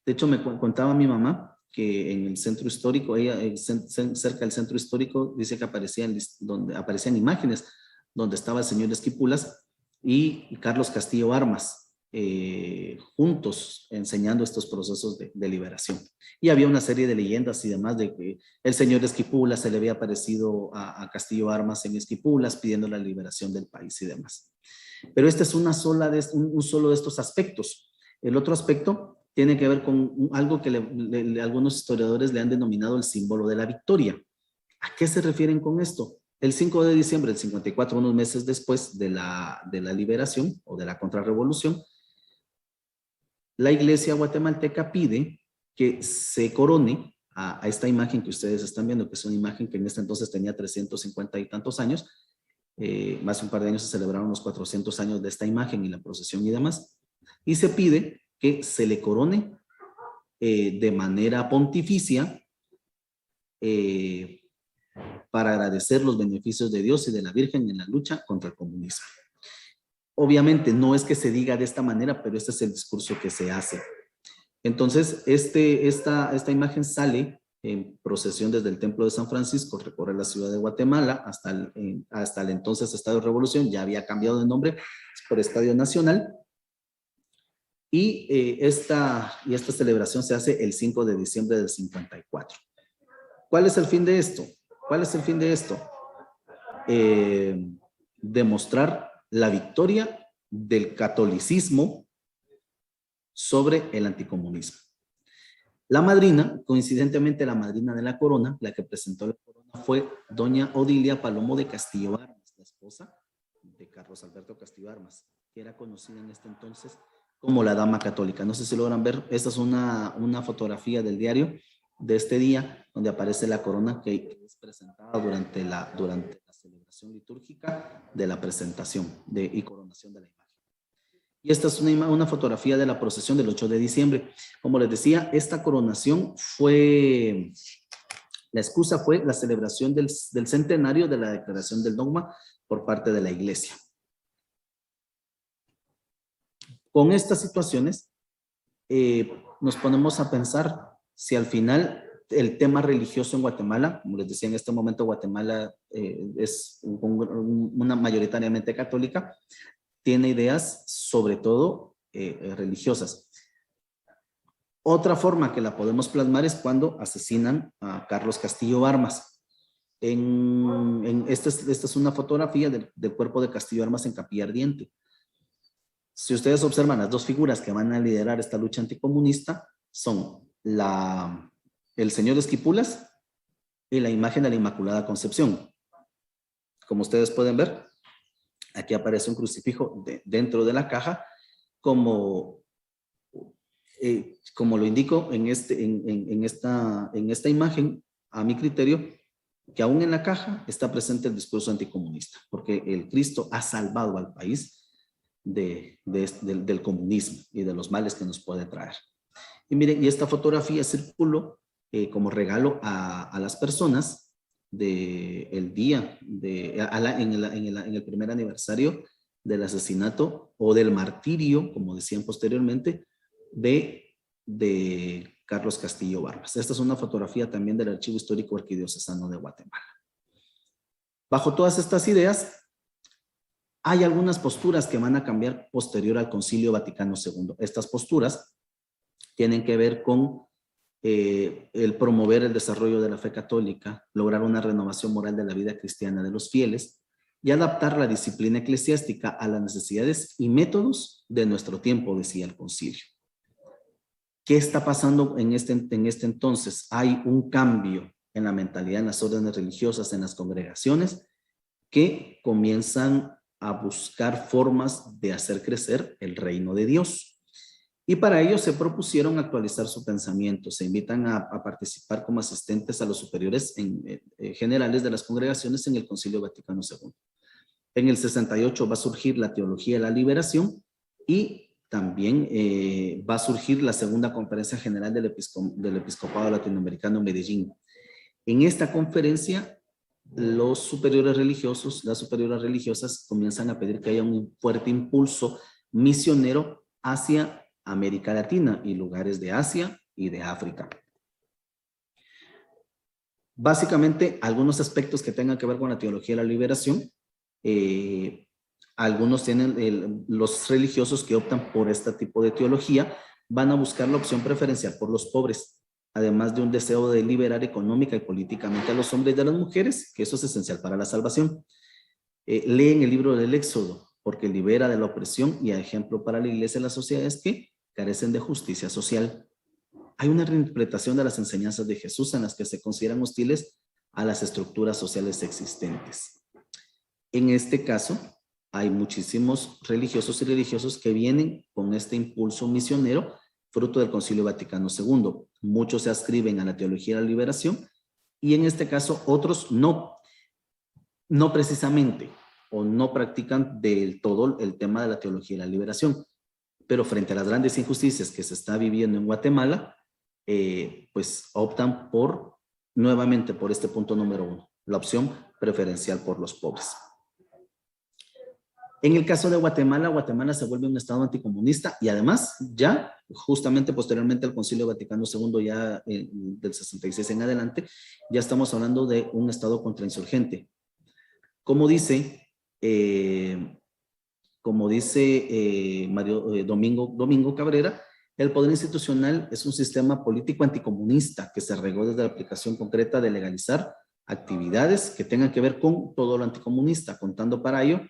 De hecho, me contaba mi mamá que en el centro histórico, cerca del centro histórico, dice que aparecían imágenes donde estaba el señor Esquipulas y Carlos Castillo Armas, juntos enseñando estos procesos de liberación. Y había una serie de leyendas y demás de que el señor Esquipulas se le había aparecido a Castillo Armas en Esquipulas pidiendo la liberación del país y demás. Pero este es un solo de estos aspectos. El otro aspecto tiene que ver con algo que algunos historiadores le han denominado el símbolo de la victoria. ¿A qué se refieren con esto? El 5 de diciembre del 54, unos meses después de la liberación o de la contrarrevolución, la iglesia guatemalteca pide que se corone a esta imagen que ustedes están viendo, que es una imagen que en este entonces tenía 350 y tantos años. Más de un par de años se celebraron los 400 años de esta imagen y la procesión y demás. Y se pide que se le corone de manera pontificia para agradecer los beneficios de Dios y de la Virgen en la lucha contra el comunismo. Obviamente no es que se diga de esta manera, pero este es el discurso que se hace. Entonces, esta imagen sale en procesión desde el Templo de San Francisco, recorre la ciudad de Guatemala hasta el entonces Estadio Revolución, ya había cambiado de nombre por Estadio Nacional. Y esta celebración se hace el 5 de diciembre del 54. ¿Cuál es el fin de esto? Demostrar la victoria del catolicismo sobre el anticomunismo. La madrina, coincidentemente la madrina de la corona, la que presentó la corona fue doña Odilia Palomo de Castillo Armas, la esposa de Carlos Alberto Castillo Armas, que era conocida en este entonces como la Dama Católica. No sé si logran ver, esta es una fotografía del diario de este día, donde aparece la corona que es presentada durante la celebración litúrgica de la presentación y coronación de la imagen. Y esta es una fotografía de la procesión del 8 de diciembre. Como les decía, esta coronación la excusa fue la celebración del centenario de la declaración del dogma por parte de la iglesia. Con estas situaciones, nos ponemos a pensar si al final el tema religioso en Guatemala, como les decía, en este momento Guatemala es una mayoritariamente católica, tiene ideas sobre todo religiosas. Otra forma que la podemos plasmar es cuando asesinan a Carlos Castillo Armas. Esta es una fotografía del cuerpo de Castillo Armas en Capilla Ardiente. Si ustedes observan, las dos figuras que van a liderar esta lucha anticomunista son el señor Esquipulas y la imagen de la Inmaculada Concepción. Como ustedes pueden ver, aquí aparece un crucifijo dentro de la caja, como lo indico en esta imagen, a mi criterio, que aún en la caja está presente el discurso anticomunista, porque el Cristo ha salvado al país del comunismo y de los males que nos puede traer. Y miren, y esta fotografía circuló como regalo a las personas del día, en el primer aniversario del asesinato o del martirio, como decían posteriormente, de Carlos Castillo Armas. Esta es una fotografía también del Archivo Histórico Arquidiocesano de Guatemala. Bajo todas estas ideas, hay algunas posturas que van a cambiar posterior al Concilio Vaticano II. Estas posturas tienen que ver con el promover el desarrollo de la fe católica, lograr una renovación moral de la vida cristiana de los fieles y adaptar la disciplina eclesiástica a las necesidades y métodos de nuestro tiempo, decía el concilio. ¿Qué está pasando en este entonces? Hay un cambio en la mentalidad, en las órdenes religiosas, en las congregaciones, que comienzan a buscar formas de hacer crecer el reino de Dios. Y para ello se propusieron actualizar su pensamiento. Se invitan a participar como asistentes a los superiores generales de las congregaciones en el Concilio Vaticano II. En el 68 va a surgir la Teología de la Liberación y también va a surgir la Segunda Conferencia General del Episcopado Latinoamericano en Medellín. En esta conferencia, los superiores religiosos, las superiores religiosas comienzan a pedir que haya un fuerte impulso misionero hacia América Latina y lugares de Asia y de África. Básicamente, algunos aspectos que tengan que ver con la teología de la liberación, algunos tienen, los religiosos que optan por este tipo de teología van a buscar la opción preferencial por los pobres, además de un deseo de liberar económica y políticamente a los hombres y a las mujeres, que eso es esencial para la salvación. Leen el libro del Éxodo, porque libera de la opresión y a ejemplo para la iglesia y las sociedades que carecen de justicia social. Hay una reinterpretación de las enseñanzas de Jesús en las que se consideran hostiles a las estructuras sociales existentes. En este caso, hay muchísimos religiosos y religiosos que vienen con este impulso misionero, fruto del Concilio Vaticano II. Muchos se adscriben a la teología de la liberación y en este caso otros no precisamente o no practican del todo el tema de la teología de la liberación. Pero frente a las grandes injusticias que se está viviendo en Guatemala, pues optan nuevamente por este punto número 1, la opción preferencial por los pobres. En el caso de Guatemala, Guatemala se vuelve un estado anticomunista y además ya justamente posteriormente al Concilio Vaticano II, ya del 66 en adelante, ya estamos hablando de un estado contrainsurgente. Como dice Domingo Cabrera, el poder institucional es un sistema político anticomunista que se regó desde la aplicación concreta de legalizar actividades que tengan que ver con todo lo anticomunista, contando para ello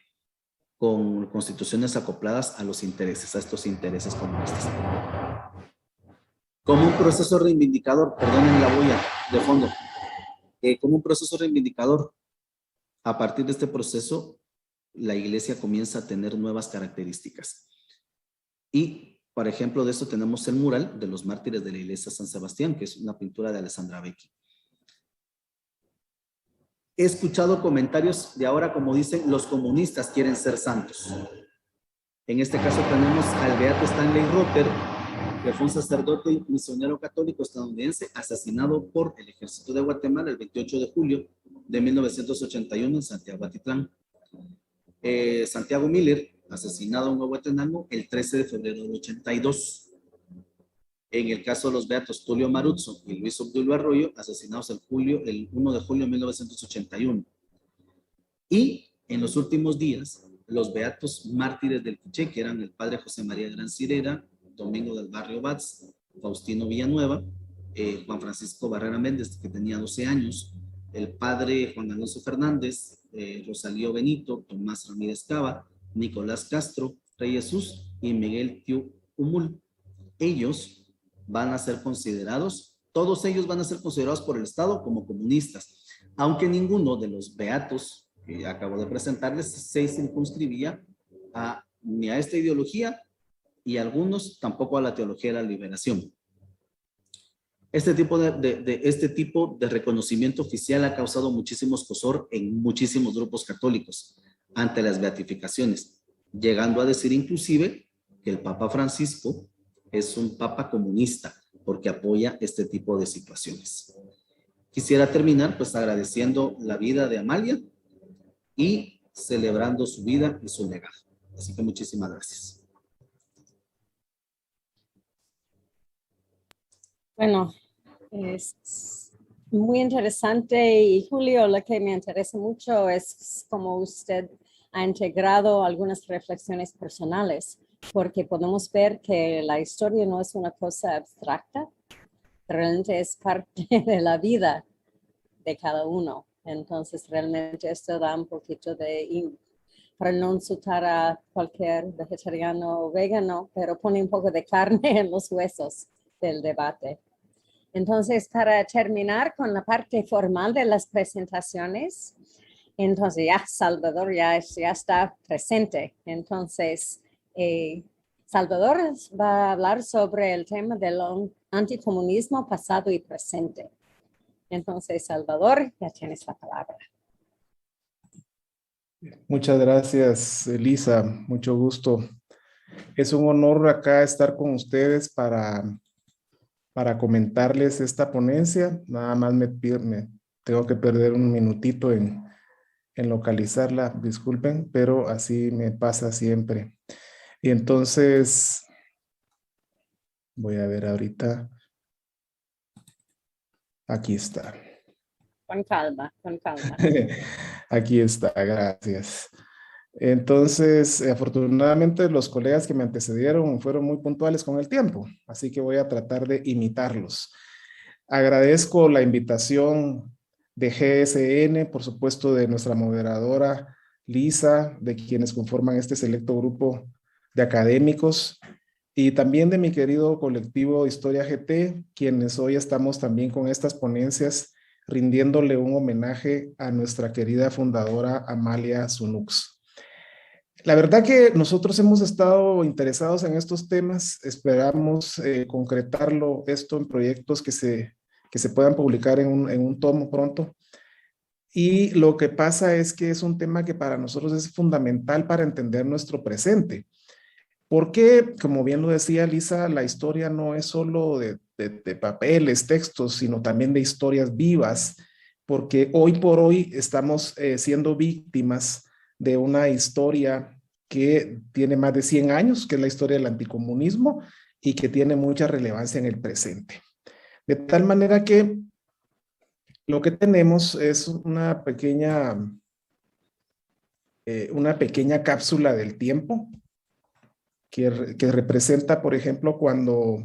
con constituciones acopladas a estos intereses comunistas. Como un proceso reivindicador, perdonen la bulla de fondo, como un proceso reivindicador, a partir de este proceso, la iglesia comienza a tener nuevas características. Y, por ejemplo, de esto tenemos el mural de los mártires de la iglesia San Sebastián, que es una pintura de Alessandra Becchi. He escuchado comentarios de ahora como dicen, los comunistas quieren ser santos. En este caso tenemos al beato Stanley Rother, que fue un sacerdote y misionero católico estadounidense asesinado por el ejército de Guatemala el 28 de julio de 1981 en Santiago Atitlán. Santiago Miller, asesinado en Huehuetenango el 13 de febrero del 82. En el caso de los beatos Tulio Maruzzo y Luis Obdulio Arroyo, asesinados el 1 de julio de 1981. Y en los últimos días, los beatos mártires del Quiché, que eran el padre José María Gran Cirera, Domingo del Barrio Batz, Faustino Villanueva, Juan Francisco Barrera Méndez, que tenía 12 años, el padre Juan Alonso Fernández, Rosalío Benito, Tomás Ramírez Cava, Nicolás Castro, Rey Jesús y Miguel Tiu Humul. Ellos van a ser considerados, todos ellos van a ser considerados por el Estado como comunistas, aunque ninguno de los beatos que acabo de presentarles se circunscribía ni a esta ideología y algunos tampoco a la teología de la liberación. Este tipo de reconocimiento oficial ha causado muchísimo escozor en muchísimos grupos católicos ante las beatificaciones, llegando a decir inclusive que el Papa Francisco es un papa comunista porque apoya este tipo de situaciones. Quisiera terminar pues agradeciendo la vida de Amalia y celebrando su vida y su legado. Así que muchísimas gracias. Bueno, es muy interesante y Julio, lo que me interesa mucho es cómo usted ha integrado algunas reflexiones personales, porque podemos ver que la historia no es una cosa abstracta, realmente es parte de la vida de cada uno. Entonces, realmente esto da un poquito para no insultar a cualquier vegetariano o vegano, pero pone un poco de carne en los huesos del debate. Entonces, para terminar con la parte formal de las presentaciones, entonces ya Salvador ya está presente. Entonces, Salvador va a hablar sobre el tema del anticomunismo pasado y presente. Entonces, Salvador, ya tienes la palabra. Muchas gracias, Elisa. Mucho gusto. Es un honor acá estar con ustedes para comentarles esta ponencia. Nada más me tengo que perder un minutito en localizarla, disculpen, pero así me pasa siempre. Y entonces, voy a ver ahorita. Aquí está. Con calma, con calma. Aquí está, gracias. Entonces, afortunadamente los colegas que me antecedieron fueron muy puntuales con el tiempo, así que voy a tratar de imitarlos. Agradezco la invitación de GSN, por supuesto de nuestra moderadora Lisa, de quienes conforman este selecto grupo de académicos y también de mi querido colectivo Historia GT, quienes hoy estamos también con estas ponencias rindiéndole un homenaje a nuestra querida fundadora Amalia Sunux. La verdad que nosotros hemos estado interesados en estos temas, esperamos concretarlo esto en proyectos que se puedan publicar en un tomo pronto. Y lo que pasa es que es un tema que para nosotros es fundamental para entender nuestro presente. Porque, como bien lo decía Lisa, la historia no es solo de papeles, textos, sino también de historias vivas, porque hoy por hoy estamos siendo víctimas de una historia que tiene más de 100 años, que es la historia del anticomunismo y que tiene mucha relevancia en el presente. De tal manera que lo que tenemos es una pequeña cápsula del tiempo que representa, por ejemplo, cuando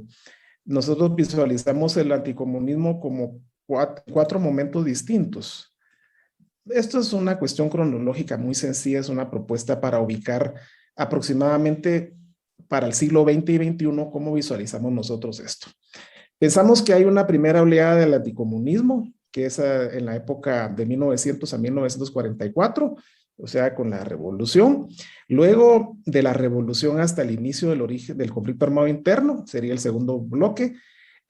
nosotros visualizamos el anticomunismo como cuatro momentos distintos. Esto es una cuestión cronológica muy sencilla, es una propuesta para ubicar aproximadamente para el siglo XX y XXI cómo visualizamos nosotros esto. Pensamos que hay una primera oleada del anticomunismo, que es en la época de 1900 a 1944, o sea, con la revolución. Luego de la revolución hasta el inicio del origen del conflicto armado interno, sería el segundo bloque.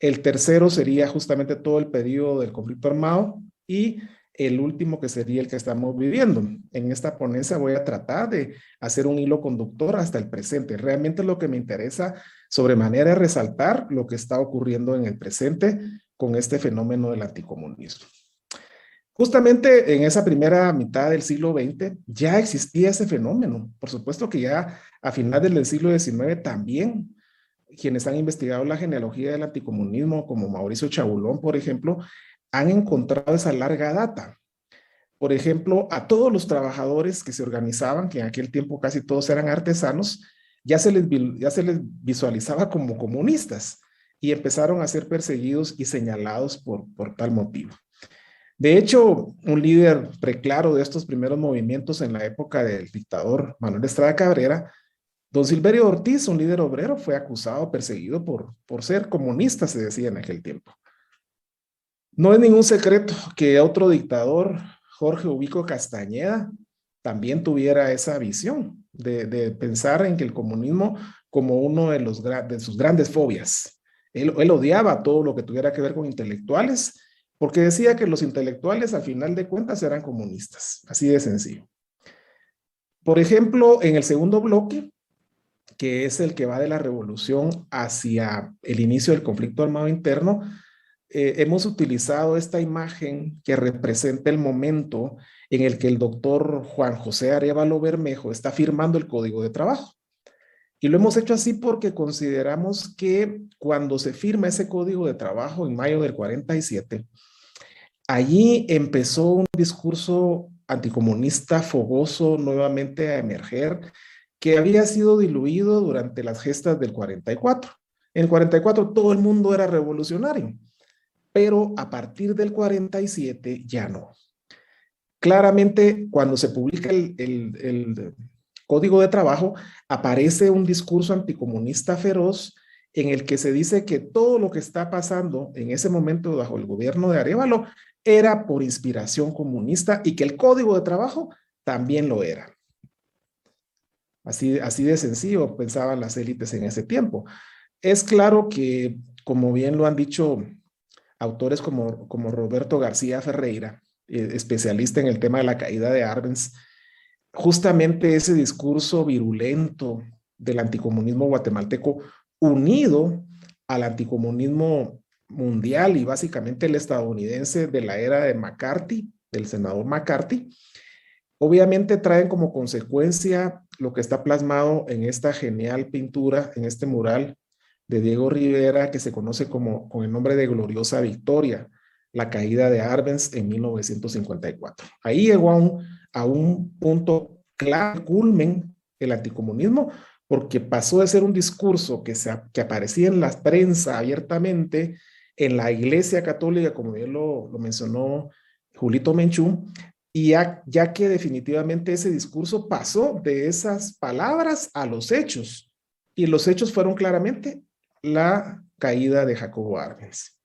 El tercero sería justamente todo el periodo del conflicto armado y el último que sería el que estamos viviendo. En esta ponencia voy a tratar de hacer un hilo conductor hasta el presente. Realmente lo que me interesa sobremanera es resaltar lo que está ocurriendo en el presente con este fenómeno del anticomunismo. Justamente en esa primera mitad del siglo XX ya existía ese fenómeno. Por supuesto que ya a finales del siglo XIX también quienes han investigado la genealogía del anticomunismo, como Mauricio Chabulón, por ejemplo, han encontrado esa larga data. Por ejemplo, a todos los trabajadores que se organizaban, que en aquel tiempo casi todos eran artesanos, ya se les visualizaba como comunistas y empezaron a ser perseguidos y señalados por tal motivo. De hecho, un líder preclaro de estos primeros movimientos en la época del dictador Manuel Estrada Cabrera, don Silverio Ortiz, un líder obrero, fue acusado, perseguido por ser comunista, se decía en aquel tiempo. No es ningún secreto que otro dictador, Jorge Ubico Castañeda, también tuviera esa visión de pensar en que el comunismo como uno de sus grandes fobias. Él odiaba todo lo que tuviera que ver con intelectuales, porque decía que los intelectuales al final de cuentas eran comunistas, así de sencillo. Por ejemplo, en el segundo bloque, que es el que va de la revolución hacia el inicio del conflicto armado interno, hemos utilizado esta imagen que representa el momento en el que el doctor Juan José Arévalo Bermejo está firmando el Código de Trabajo. Y lo hemos hecho así porque consideramos que cuando se firma ese Código de Trabajo en mayo del 47, allí empezó un discurso anticomunista fogoso nuevamente a emerger, que había sido diluido durante las gestas del 44. En el 44 todo el mundo era revolucionario, pero a partir del 47 ya no. Claramente, cuando se publica el Código de Trabajo, aparece un discurso anticomunista feroz en el que se dice que todo lo que está pasando en ese momento bajo el gobierno de Arévalo era por inspiración comunista y que el Código de Trabajo también lo era. Así de sencillo pensaban las élites en ese tiempo. Es claro que, como bien lo han dicho autores como Roberto García Ferreira, especialista en el tema de la caída de Arbenz, justamente ese discurso virulento del anticomunismo guatemalteco unido al anticomunismo mundial y básicamente el estadounidense de la era de McCarthy, del senador McCarthy, obviamente traen como consecuencia lo que está plasmado en esta genial pintura, en este mural de Diego Rivera, que se conoce con el nombre de Gloriosa Victoria, la caída de Arbenz en 1954. Ahí llegó a un punto clave, culmen, el anticomunismo, porque pasó de ser un discurso que aparecía en la prensa abiertamente, en la Iglesia Católica, como bien lo mencionó Julito Menchú, y ya que definitivamente ese discurso pasó de esas palabras a los hechos, y los hechos fueron claramente la caída de Jacobo Arbenz.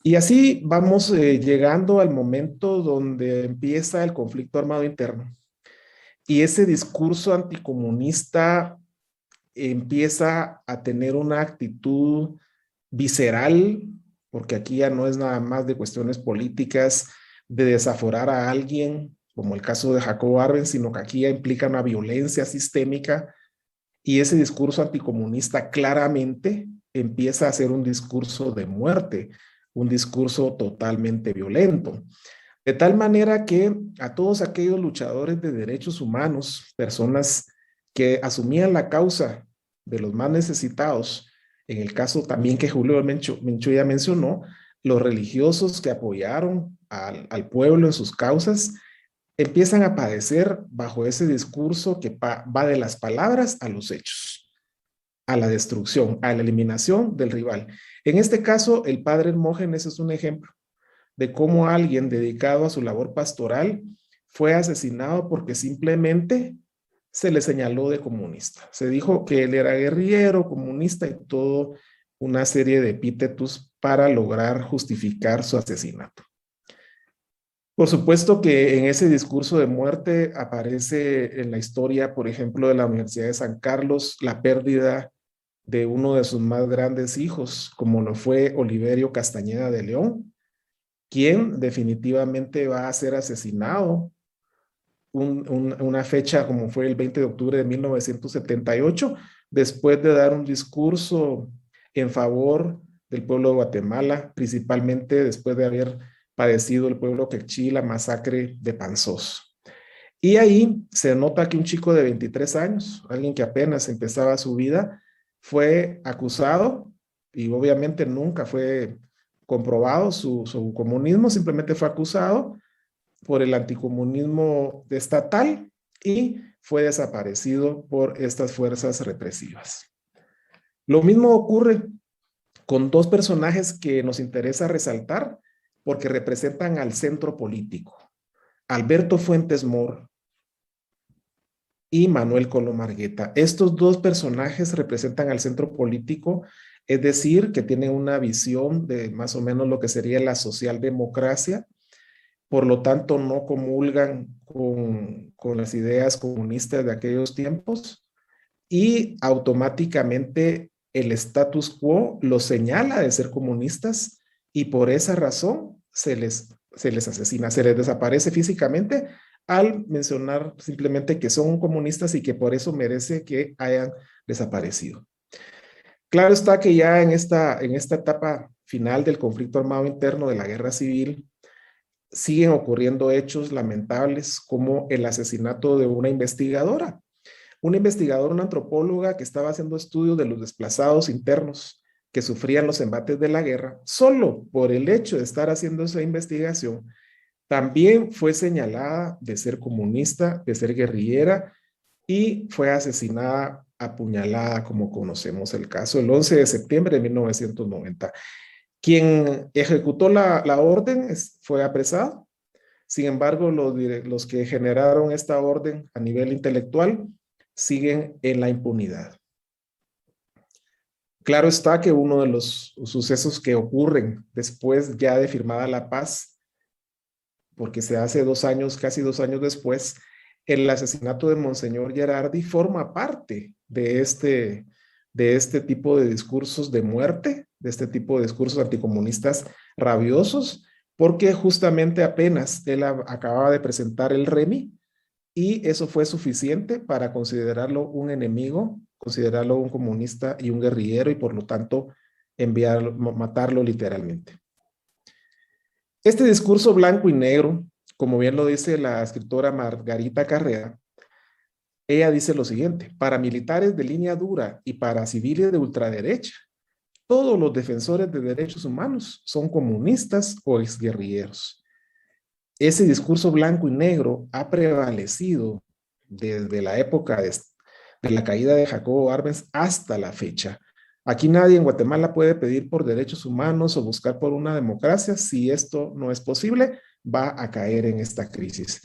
Y así vamos llegando al momento donde empieza el conflicto armado interno. Y ese discurso anticomunista empieza a tener una actitud visceral, porque aquí ya no es nada más de cuestiones políticas, de desaforar a alguien, como el caso de Jacobo Arbenz, sino que aquí ya implica una violencia sistémica. Y ese discurso anticomunista claramente empieza a ser un discurso de muerte, un discurso totalmente violento. De tal manera que a todos aquellos luchadores de derechos humanos, personas que asumían la causa de los más necesitados, en el caso también que Julio Menchú ya mencionó, los religiosos que apoyaron al pueblo en sus causas, empiezan a padecer bajo ese discurso que va de las palabras a los hechos, a la destrucción, a la eliminación del rival. En este caso, el padre Hermógenes es un ejemplo de cómo alguien dedicado a su labor pastoral fue asesinado porque simplemente se le señaló de comunista. Se dijo que él era guerrillero, comunista y todo una serie de epítetos para lograr justificar su asesinato. Por supuesto que en ese discurso de muerte aparece en la historia, por ejemplo, de la Universidad de San Carlos, la pérdida de uno de sus más grandes hijos, como lo fue Oliverio Castañeda de León, quien definitivamente va a ser asesinado una fecha como fue el 20 de octubre de 1978, después de dar un discurso en favor del pueblo de Guatemala, principalmente después de haber padecido el pueblo quechí la masacre de Panzós. Y ahí se nota que un chico de 23 años, alguien que apenas empezaba su vida, fue acusado y obviamente nunca fue comprobado su comunismo, simplemente fue acusado por el anticomunismo estatal y fue desaparecido por estas fuerzas represivas. Lo mismo ocurre con dos personajes que nos interesa resaltar porque representan al centro político: Alberto Fuentes Mohr y Manuel Colomargueta. Estos dos personajes representan al centro político, es decir, que tienen una visión de más o menos lo que sería la socialdemocracia. Por lo tanto, no comulgan con las ideas comunistas de aquellos tiempos y automáticamente el status quo los señala de ser comunistas y por esa razón se les asesina, se les desaparece físicamente al mencionar simplemente que son comunistas y que por eso merece que hayan desaparecido. Claro está que ya en esta etapa final del conflicto armado interno de la guerra civil, siguen ocurriendo hechos lamentables como el asesinato de una investigadora, una antropóloga que estaba haciendo estudios de los desplazados internos que sufrían los embates de la guerra. Solo por el hecho de estar haciendo esa investigación, también fue señalada de ser comunista, de ser guerrillera y fue asesinada apuñalada, como conocemos el caso, el 11 de septiembre de 1990. Quien ejecutó la orden fue apresado. Sin embargo, los que generaron esta orden a nivel intelectual siguen en la impunidad. Claro está que uno de los sucesos que ocurren después ya de firmada la paz, porque se hace 2 años, casi 2 años después, el asesinato de Monseñor Gerardi forma parte de este tipo de discursos de muerte, de este tipo de discursos anticomunistas rabiosos, porque justamente apenas él acababa de presentar el REMI y eso fue suficiente para considerarlo un enemigo, considerarlo un comunista y un guerrillero y por lo tanto matarlo literalmente. Este discurso blanco y negro, como bien lo dice la escritora Margarita Carrera, ella dice lo siguiente: para militares de línea dura y para civiles de ultraderecha, todos los defensores de derechos humanos son comunistas o exguerrilleros. Ese discurso blanco y negro ha prevalecido desde la época de la caída de Jacobo Arbenz hasta la fecha. Aquí nadie en Guatemala puede pedir por derechos humanos o buscar por una democracia. Si esto no es posible, va a caer en esta crisis.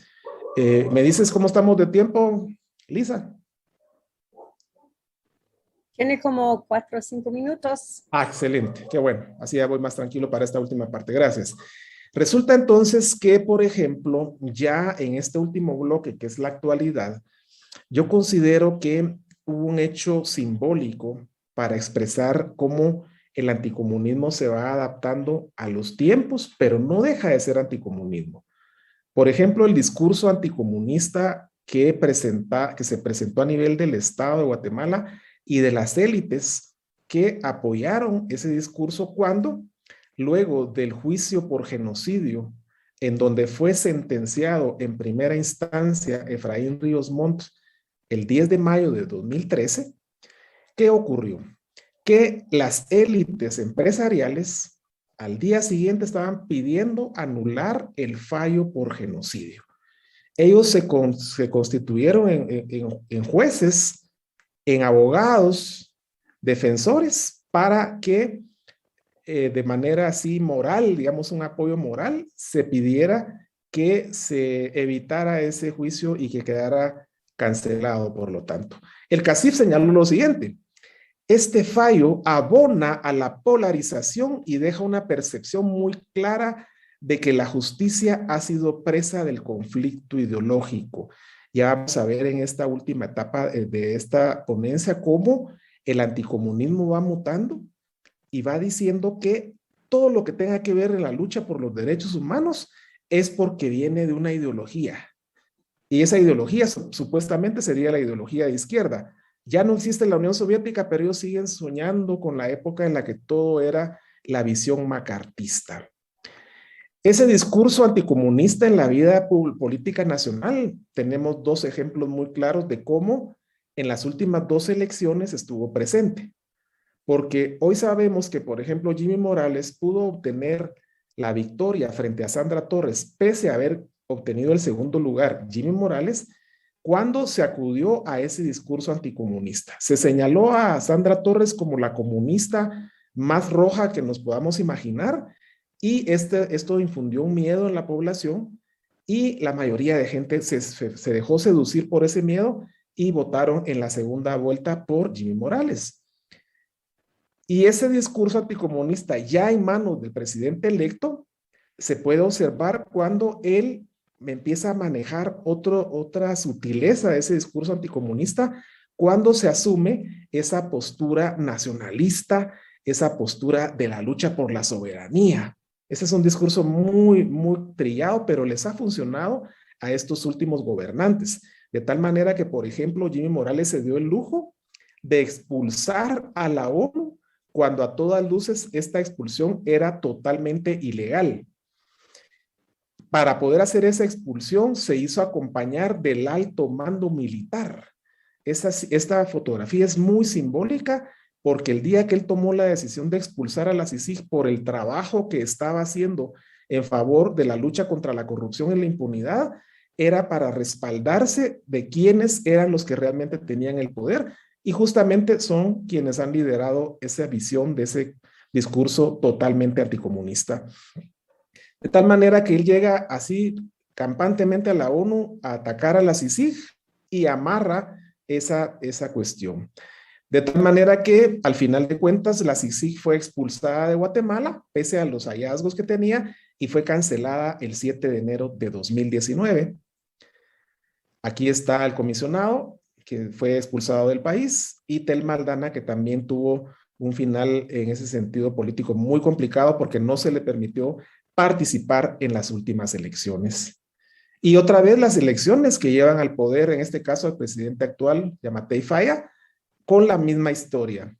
¿Me dices cómo estamos de tiempo, Lisa? Tiene como 4 o 5 minutos. Ah, excelente, qué bueno. Así ya voy más tranquilo para esta última parte. Gracias. Resulta entonces que, por ejemplo, ya en este último bloque, que es la actualidad, yo considero que hubo un hecho simbólico para expresar cómo el anticomunismo se va adaptando a los tiempos, pero no deja de ser anticomunismo. Por ejemplo, el discurso anticomunista que se presentó a nivel del Estado de Guatemala y de las élites que apoyaron ese discurso cuando, luego del juicio por genocidio, en donde fue sentenciado en primera instancia Efraín Ríos Montt el 10 de mayo de 2013, ¿qué ocurrió? Que las élites empresariales al día siguiente estaban pidiendo anular el fallo por genocidio. Ellos se constituyeron en jueces, en abogados, defensores, para que de manera así moral, digamos un apoyo moral, se pidiera que se evitara ese juicio y que quedara cancelado, por lo tanto. El CACIF señaló lo siguiente: Este fallo abona a la polarización y deja una percepción muy clara de que la justicia ha sido presa del conflicto ideológico. Ya vamos a ver en esta última etapa de esta ponencia cómo el anticomunismo va mutando y va diciendo que todo lo que tenga que ver en la lucha por los derechos humanos es porque viene de una ideología. Y esa ideología supuestamente sería la ideología de izquierda. Ya no existe la Unión Soviética, pero ellos siguen soñando con la época en la que todo era la visión macartista. Ese discurso anticomunista en la vida política nacional, tenemos dos ejemplos muy claros de cómo en las últimas 2 elecciones estuvo presente. Porque hoy sabemos que, por ejemplo, Jimmy Morales pudo obtener la victoria frente a Sandra Torres, pese a haber obtenido el segundo lugar, Jimmy Morales, cuando se acudió a ese discurso anticomunista. Se señaló a Sandra Torres como la comunista más roja que nos podamos imaginar, y esto infundió un miedo en la población, y la mayoría de gente se dejó seducir por ese miedo y votaron en la segunda vuelta por Jimmy Morales. Y ese discurso anticomunista ya en manos del presidente electo se puede observar cuando él empieza a manejar otra sutileza de ese discurso anticomunista, cuando se asume esa postura nacionalista, esa postura de la lucha por la soberanía. Ese es un discurso muy, muy trillado, pero les ha funcionado a estos últimos gobernantes. De tal manera que, por ejemplo, Jimmy Morales se dio el lujo de expulsar a la ONU cuando a todas luces esta expulsión era totalmente ilegal. Para poder hacer esa expulsión se hizo acompañar del alto mando militar. Esta fotografía es muy simbólica porque el día que él tomó la decisión de expulsar a la CICIG por el trabajo que estaba haciendo en favor de la lucha contra la corrupción y la impunidad, era para respaldarse de quienes eran los que realmente tenían el poder, y justamente son quienes han liderado esa visión de ese discurso totalmente anticomunista. De tal manera que él llega así campantemente a la ONU a atacar a la CICIG y amarra esa cuestión. De tal manera que al final de cuentas la CICIG fue expulsada de Guatemala pese a los hallazgos que tenía y fue cancelada el 7 de enero de 2019. Aquí está el comisionado que fue expulsado del país y Telma Aldana, que también tuvo un final en ese sentido político muy complicado porque no se le permitió participar en las últimas elecciones. Y otra vez las elecciones que llevan al poder, en este caso al presidente actual, Yamatei Faya, con la misma historia.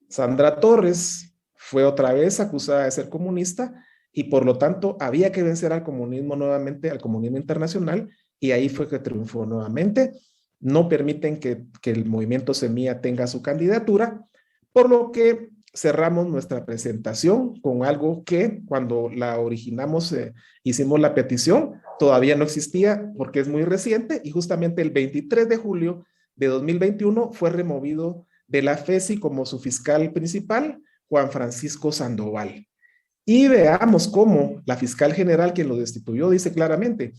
Sandra Torres fue otra vez acusada de ser comunista y por lo tanto había que vencer al comunismo nuevamente, al comunismo internacional, y ahí fue que triunfó nuevamente. No permiten que el movimiento Semilla tenga su candidatura, por lo que cerramos nuestra presentación con algo que cuando la originamos, hicimos la petición, todavía no existía porque es muy reciente, y justamente el 23 de julio de 2021 fue removido de la FESI como su fiscal principal, Juan Francisco Sandoval. Y veamos cómo la fiscal general, quien lo destituyó, dice claramente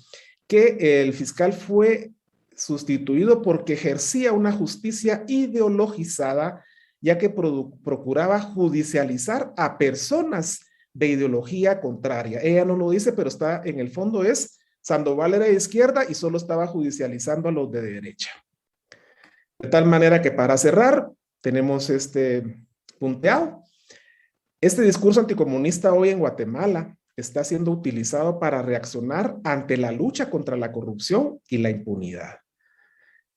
que el fiscal fue sustituido porque ejercía una justicia ideologizada, ya que procuraba judicializar a personas de ideología contraria. Ella no lo dice, pero está en el fondo es, Sandoval era de izquierda y solo estaba judicializando a los de derecha. De tal manera que para cerrar, tenemos este punteado. Este discurso anticomunista hoy en Guatemala está siendo utilizado para reaccionar ante la lucha contra la corrupción y la impunidad.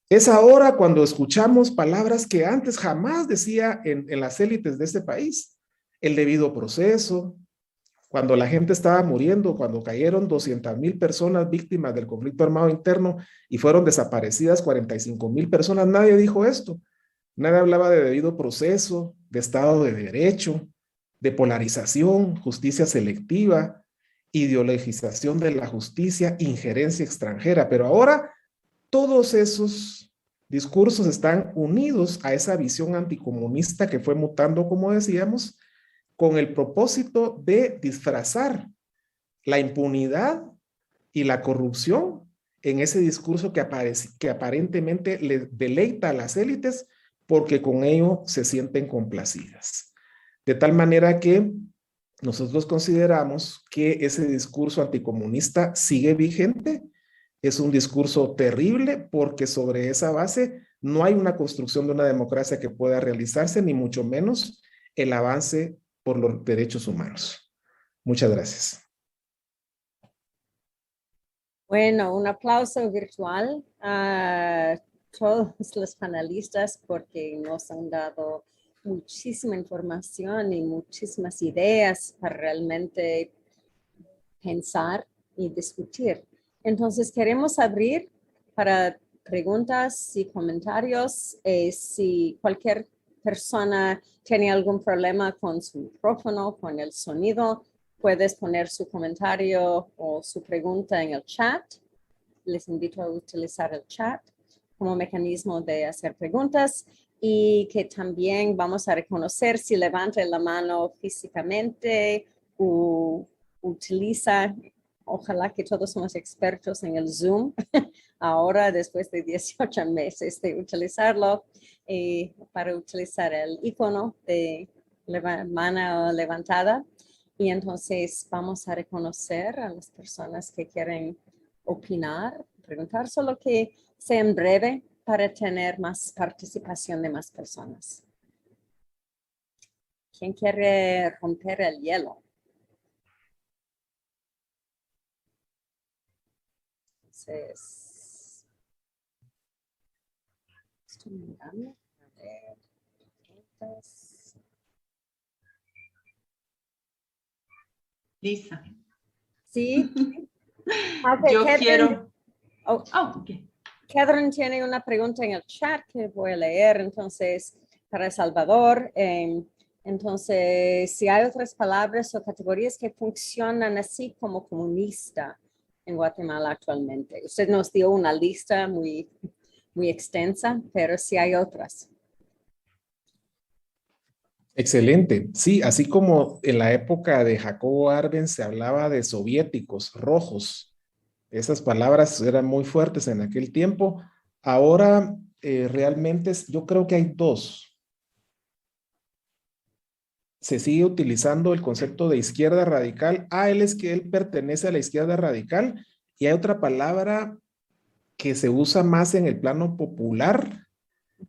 Es ahora cuando escuchamos palabras que antes jamás decía en las élites de este país. El debido proceso, cuando la gente estaba muriendo, cuando cayeron 200,000 personas víctimas del conflicto armado interno y fueron desaparecidas 45,000 personas, nadie dijo esto. Nadie hablaba de debido proceso, de Estado de Derecho, de polarización, justicia selectiva, ideologización de la justicia, injerencia extranjera. Pero ahora todos esos discursos están unidos a esa visión anticomunista que fue mutando, como decíamos, con el propósito de disfrazar la impunidad y la corrupción en ese discurso que aparentemente le deleita a las élites porque con ello se sienten complacidas. De tal manera que nosotros consideramos que ese discurso anticomunista sigue vigente. Es un discurso terrible porque sobre esa base no hay una construcción de una democracia que pueda realizarse, ni mucho menos el avance por los derechos humanos. Muchas gracias. Bueno, un aplauso virtual a todos los panelistas porque nos han dado muchísima información y muchísimas ideas para realmente pensar y discutir. Entonces, queremos abrir para preguntas y comentarios. Si cualquier persona tiene algún problema con su micrófono, con el sonido, puedes poner su comentario o su pregunta en el chat. Les invito a utilizar el chat como mecanismo de hacer preguntas y que también vamos a reconocer si levanta la mano físicamente o utiliza, ojalá que todos somos expertos en el Zoom, ahora después de 18 meses de utilizarlo, para utilizar el icono de mano levantada. Y entonces vamos a reconocer a las personas que quieren opinar, preguntar, solo que sea en breve para tener más participación de más personas. ¿Quién quiere romper el hielo? Entonces, estoy mirando. A ver, preguntas. Lisa. Sí. Okay, Yo Catherine, quiero... Oh, ok. Catherine tiene una pregunta en el chat que voy a leer, entonces, para El Salvador. Entonces, si hay otras palabras o categorías que funcionan así como comunista en Guatemala actualmente. Usted nos dio una lista muy extensa, pero sí hay otras. Excelente. Sí, así como en la época de Jacobo Arbenz se hablaba de soviéticos rojos. Esas palabras eran muy fuertes en aquel tiempo. Ahora realmente yo creo que hay dos. Se sigue utilizando el concepto de izquierda radical. Él es que él pertenece a la izquierda radical. Y hay otra palabra que se usa más en el plano popular.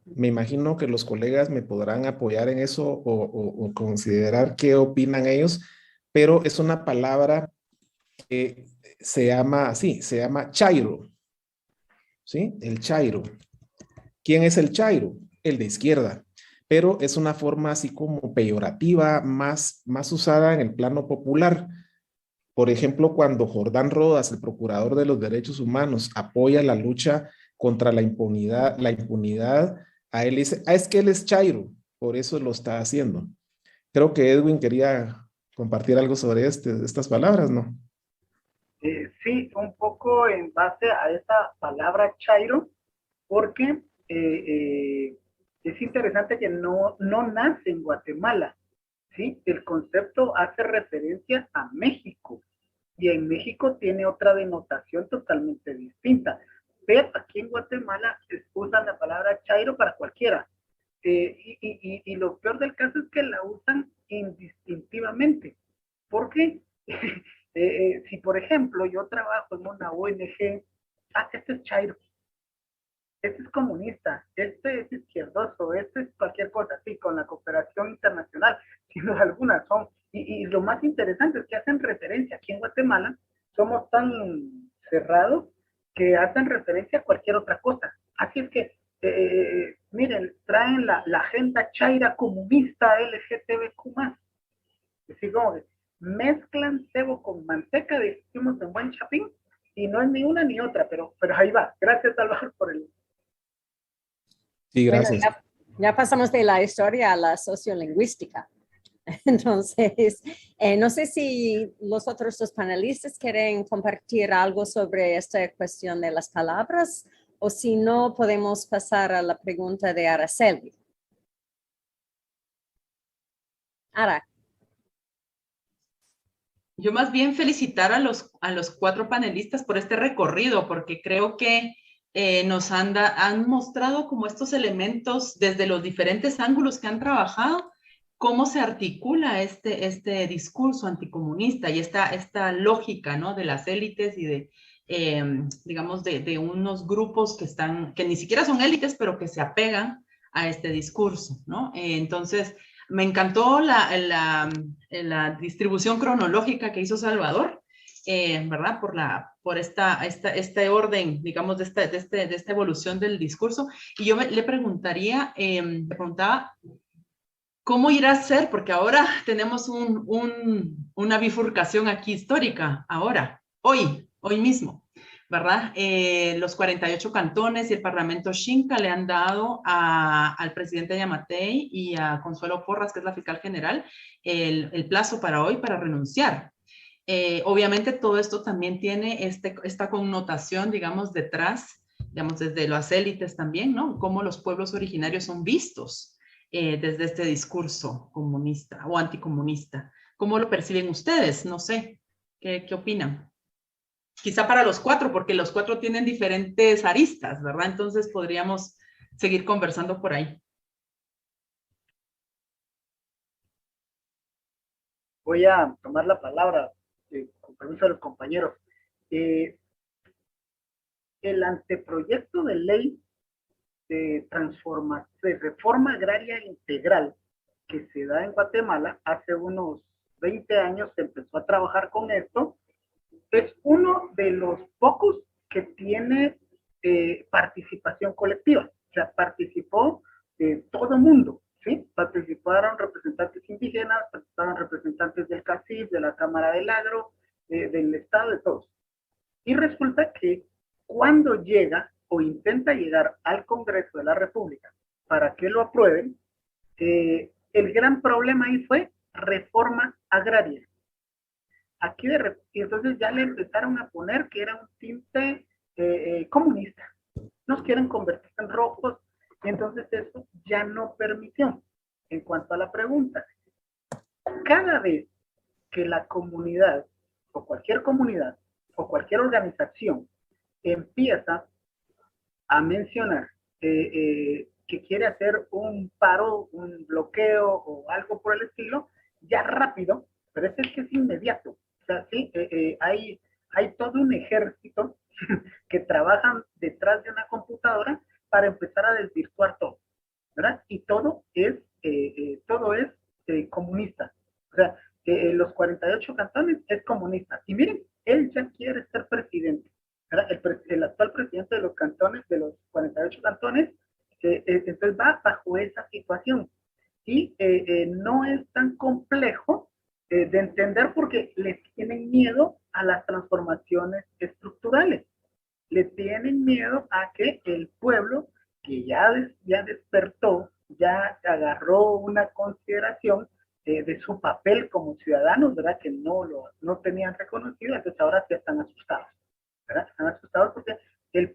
Me imagino que los colegas me podrán apoyar en eso o considerar qué opinan ellos, pero es una palabra que se llama así, se llama chairo. ¿Sí? El chairo. ¿Quién es el chairo? El de izquierda. Pero es una forma así como peyorativa, más usada en el plano popular. Por ejemplo, cuando Jordán Rodas, el procurador de los derechos humanos, apoya la lucha contra la impunidad, a él dice, es que él es chairo, por eso lo está haciendo. Creo que Edwin quería compartir algo sobre estas palabras, ¿no? Sí, un poco en base a esa palabra chairo, porque es interesante que no nace en Guatemala, ¿sí? El concepto hace referencia a México, y en México tiene otra denotación totalmente distinta. Pero aquí en Guatemala usan la palabra chairo para cualquiera. Y lo peor del caso es que la usan indistintivamente. Porque si, por ejemplo, yo trabajo en una ONG, este es chairo, este es comunista, este es izquierdoso, este es cualquier cosa, sí, con la cooperación internacional, sin duda alguna son. Y lo más interesante es que hacen referencia, aquí en Guatemala somos tan cerrados que hacen referencia a cualquier otra cosa. Así es que, miren, traen la agenda chaira comunista LGTBQ+. Así como que mezclan cebo con manteca, decimos en buen chapín, y no es ni una ni otra, pero ahí va. Gracias, Salvador, por el... Sí, gracias. Bueno, ya pasamos de la historia a la sociolingüística. Entonces, no sé si los otros dos panelistas quieren compartir algo sobre esta cuestión de las palabras o si no, podemos pasar a la pregunta de Araceli. Ara. Yo más bien felicitar a los 4 panelistas por este recorrido, porque creo que nos han mostrado como estos elementos desde los diferentes ángulos que han trabajado, cómo se articula este discurso anticomunista y esta lógica, ¿no? De las élites y de, digamos, de unos grupos que ni siquiera son élites, pero que se apegan a este discurso, ¿no? Entonces, me encantó la distribución cronológica que hizo Salvador, ¿verdad? Por este orden, digamos, de esta evolución del discurso. Y yo le preguntaba, ¿cómo irá a ser? Porque ahora tenemos una bifurcación aquí histórica, ahora, hoy mismo, ¿verdad? Los 48 cantones y el Parlamento Xinca le han dado al presidente Yamatei y a Consuelo Porras, que es la fiscal general, el plazo para hoy para renunciar. Obviamente todo esto también tiene esta connotación, digamos, detrás, digamos, desde las élites también, ¿no? Cómo los pueblos originarios son vistos desde este discurso comunista o anticomunista. ¿Cómo lo perciben ustedes? No sé, ¿qué opinan? Quizá para los cuatro, porque los cuatro tienen diferentes aristas, ¿verdad? Entonces podríamos seguir conversando por ahí. Voy a tomar la palabra, con permiso de los compañeros. El anteproyecto de ley de reforma agraria integral que se da en Guatemala, hace unos 20 años se empezó a trabajar con esto, es uno de los pocos que tiene participación colectiva. O sea, participó todo el mundo, ¿sí? Participaron representantes indígenas, participaron representantes del CACIF, de la Cámara del Agro, del Estado, de todos. Y resulta que cuando llega o intenta llegar al Congreso de la República para que lo aprueben, el gran problema ahí fue reforma agraria. Aquí y entonces ya le empezaron a poner que era un tinte comunista. Nos quieren convertir en rojos, y entonces eso ya no permitió. En cuanto a la pregunta, cada vez que la comunidad o cualquier organización empieza a mencionar que quiere hacer un paro, un bloqueo o algo por el estilo, ya rápido, pero es que es inmediato. O sea, sí, hay todo un ejército que trabajan detrás de una computadora para empezar a desvirtuar todo, ¿verdad? Y todo es comunista. O sea, los 48 cantones es comunista. Y miren, él ya quiere ser presidente. El actual presidente de los cantones, de los 48 cantones, entonces va bajo esa situación. Y no es tan complejo de entender porque le tienen miedo a las transformaciones estructurales. Le tienen miedo a que el pueblo, que ya despertó, ya agarró una consideración de su papel como ciudadanos, ¿verdad? Que no tenían reconocido, entonces ahora sí están asustados, ¿verdad? Están asustados porque el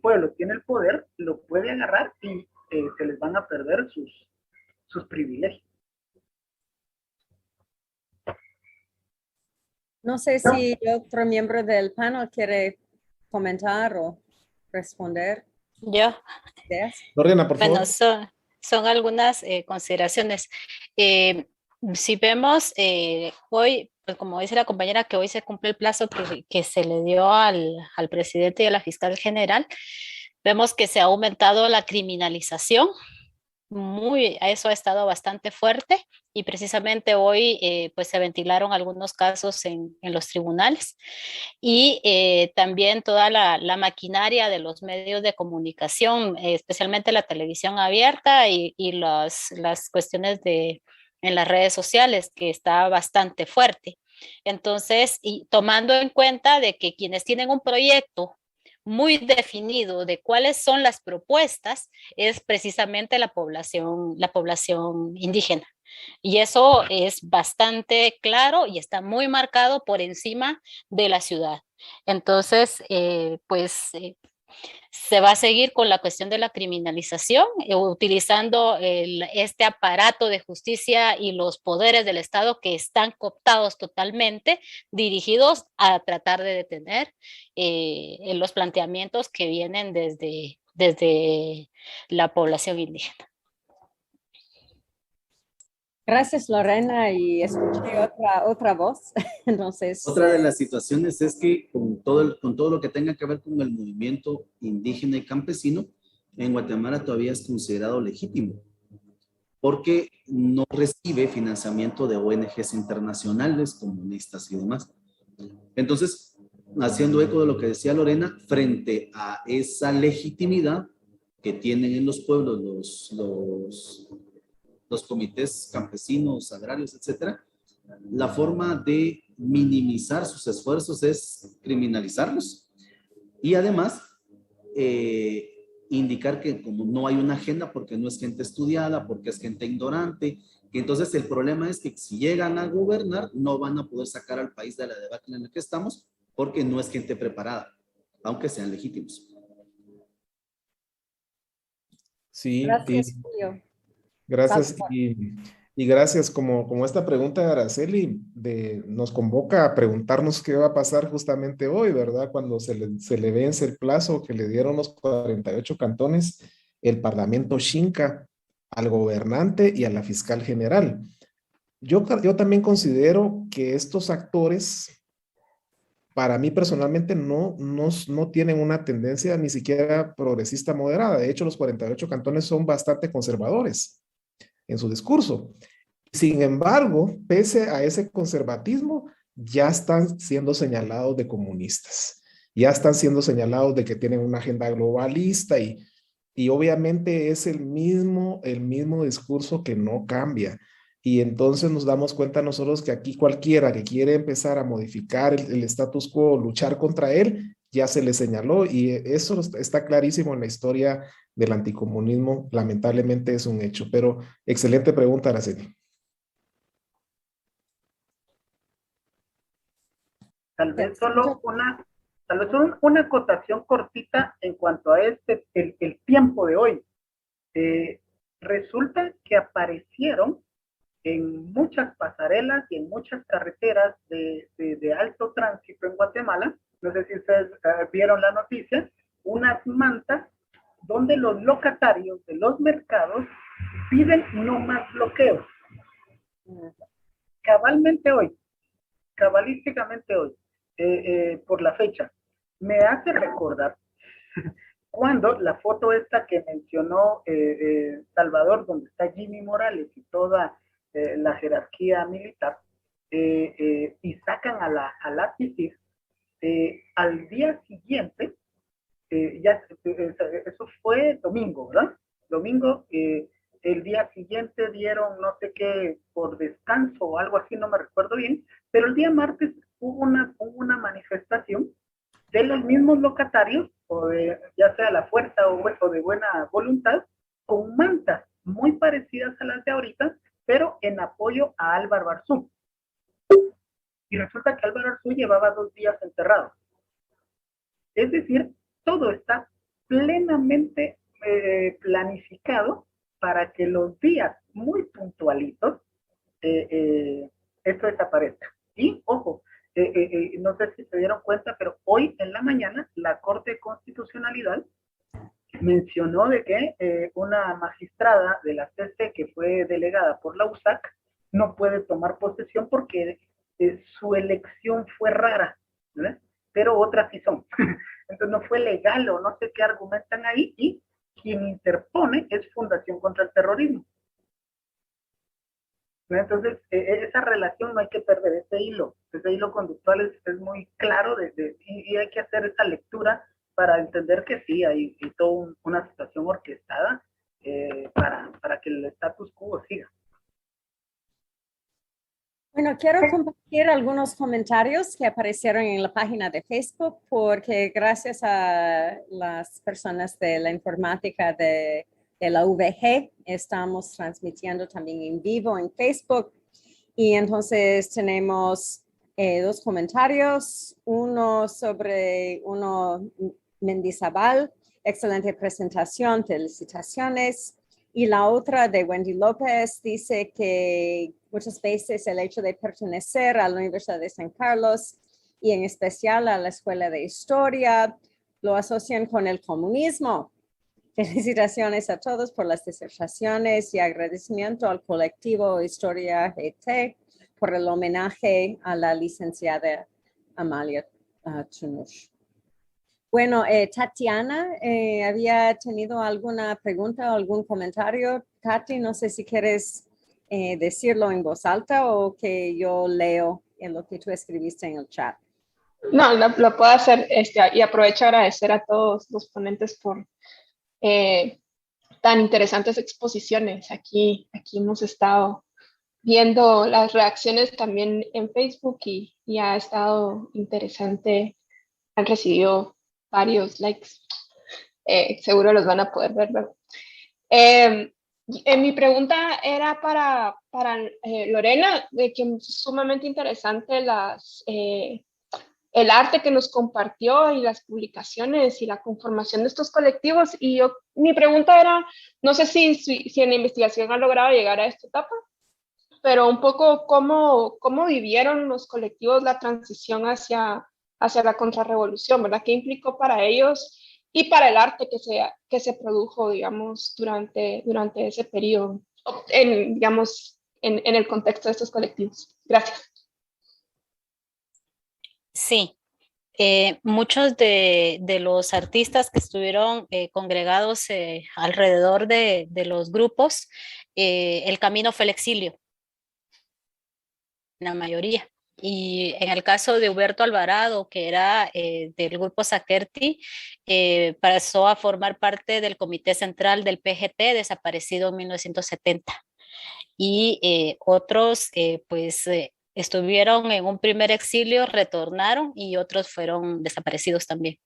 pueblo tiene el poder, lo puede agarrar y se les van a perder sus privilegios. No sé si otro miembro del panel quiere comentar o responder. Yo. Lorena, por favor. Bueno, son algunas consideraciones. Si vemos hoy, pues como dice la compañera, que hoy se cumple el plazo que se le dio al presidente y a la fiscal general, vemos que se ha aumentado la criminalización. Eso ha estado bastante fuerte y precisamente hoy pues se ventilaron algunos casos en los tribunales y también toda la maquinaria de los medios de comunicación, especialmente la televisión abierta y las cuestiones en las redes sociales, que está bastante fuerte. Entonces, y tomando en cuenta de que quienes tienen un proyecto muy definido de cuáles son las propuestas es precisamente la población indígena. Y eso es bastante claro y está muy marcado por encima de la ciudad. Entonces, Se va a seguir con la cuestión de la criminalización, utilizando este aparato de justicia y los poderes del Estado que están cooptados totalmente, dirigidos a tratar de detener los planteamientos que vienen desde la población indígena. Gracias, Lorena, y escuché otra voz. Entonces, Otra de las situaciones es que con todo lo que tenga que ver con el movimiento indígena y campesino, en Guatemala todavía es considerado legítimo, porque no recibe financiamiento de ONGs internacionales, comunistas y demás. Entonces, haciendo eco de lo que decía Lorena, frente a esa legitimidad que tienen en los pueblos los comités campesinos, agrarios, etcétera, la forma de minimizar sus esfuerzos es criminalizarlos y además indicar que como no hay una agenda porque no es gente estudiada, porque es gente ignorante, que entonces el problema es que si llegan a gobernar no van a poder sacar al país de la debacle en la que estamos porque no es gente preparada, aunque sean legítimos. Sí, gracias, Julio. gracias. Y gracias, como esta pregunta de Araceli nos convoca a preguntarnos qué va a pasar justamente hoy, ¿verdad? Cuando se le vence el plazo que le dieron los 48 cantones, el Parlamento Xinca, al gobernante y a la fiscal general. Yo también considero que estos actores, para mí personalmente, no tienen una tendencia ni siquiera progresista moderada. De hecho, los 48 cantones son bastante conservadores en su discurso. Sin embargo, pese a ese conservatismo, ya están siendo señalados de comunistas, ya están siendo señalados de que tienen una agenda globalista y obviamente es el mismo discurso que no cambia. Y entonces nos damos cuenta nosotros que aquí cualquiera que quiere empezar a modificar el status quo, luchar contra él, ya se le señaló y eso está clarísimo en la historia del anticomunismo, lamentablemente es un hecho. Pero excelente pregunta, Araceli. Tal vez solo una acotación cortita en cuanto a el tiempo de hoy. Resulta que aparecieron en muchas pasarelas y en muchas carreteras de alto tránsito en Guatemala, no sé si ustedes vieron la noticia, unas mantas donde los locatarios de los mercados piden no más bloqueos. Cabalísticamente hoy, por la fecha, me hace recordar cuando la foto esta que mencionó Salvador, donde está Jimmy Morales y toda la jerarquía militar, y sacan a la PICIF, al día siguiente, eso fue domingo, ¿verdad? Domingo, el día siguiente dieron no sé qué por descanso o algo así, no me recuerdo bien, pero el día martes hubo una manifestación de los mismos locatarios, ya sea la fuerza o de buena voluntad, con mantas muy parecidas a las de ahorita, pero en apoyo a Álvaro Arzú. Y resulta que Álvaro Arzú llevaba 2 días enterrado. Es decir, todo está plenamente planificado para que los días muy puntualitos esto desaparezca. Y, ojo, no sé si se dieron cuenta, pero hoy en la mañana la Corte de Constitucionalidad mencionó de que una magistrada de la CC que fue delegada por la USAC no puede tomar posesión porque su elección fue rara, ¿verdad? Pero otras sí son. Entonces no fue legal o no sé qué argumentan ahí y quien interpone es Fundación contra el Terrorismo. Entonces, esa relación no hay que perder, ese hilo conductual es muy claro y hay que hacer esa lectura para entender que sí, hay toda una situación orquestada para que el status quo siga. Bueno, quiero compartir algunos comentarios que aparecieron en la página de Facebook porque gracias a las personas de la informática de la VG estamos transmitiendo también en vivo en Facebook y entonces tenemos 2 comentarios, uno Mendizábal, excelente presentación, felicitaciones. Y la otra de Wendy López dice que muchas veces el hecho de pertenecer a la Universidad de San Carlos y en especial a la Escuela de Historia lo asocian con el comunismo. Felicitaciones a todos por las disertaciones y agradecimiento al colectivo Historia GT por el homenaje a la licenciada Amalia Chanush. Bueno, Tatiana, ¿había tenido alguna pregunta o algún comentario? Tati, no sé si quieres decirlo en voz alta o que yo leo en lo que tú escribiste en el chat. No, lo puedo hacer y aprovecho a agradecer a todos los ponentes por tan interesantes exposiciones. Aquí hemos estado viendo las reacciones también en Facebook y ha estado interesante. Han recibido varios likes. Seguro los van a poder ver luego. Mi pregunta era para Lorena, de que es sumamente interesante el arte que nos compartió y las publicaciones y la conformación de estos colectivos. Y mi pregunta era, no sé si en la investigación ha logrado llegar a esta etapa, pero un poco cómo vivieron los colectivos la transición hacia la contrarrevolución, ¿verdad? ¿Qué implicó para ellos y para el arte que se produjo, digamos, durante ese periodo, digamos, en el contexto de estos colectivos? Gracias. Sí, muchos de los artistas que estuvieron congregados alrededor de los grupos, el camino fue el exilio, la mayoría. Y en el caso de Huberto Alvarado, que era del grupo Sakerti, pasó a formar parte del Comité Central del PGT, desaparecido en 1970. Y otros, estuvieron en un primer exilio, retornaron y otros fueron desaparecidos también.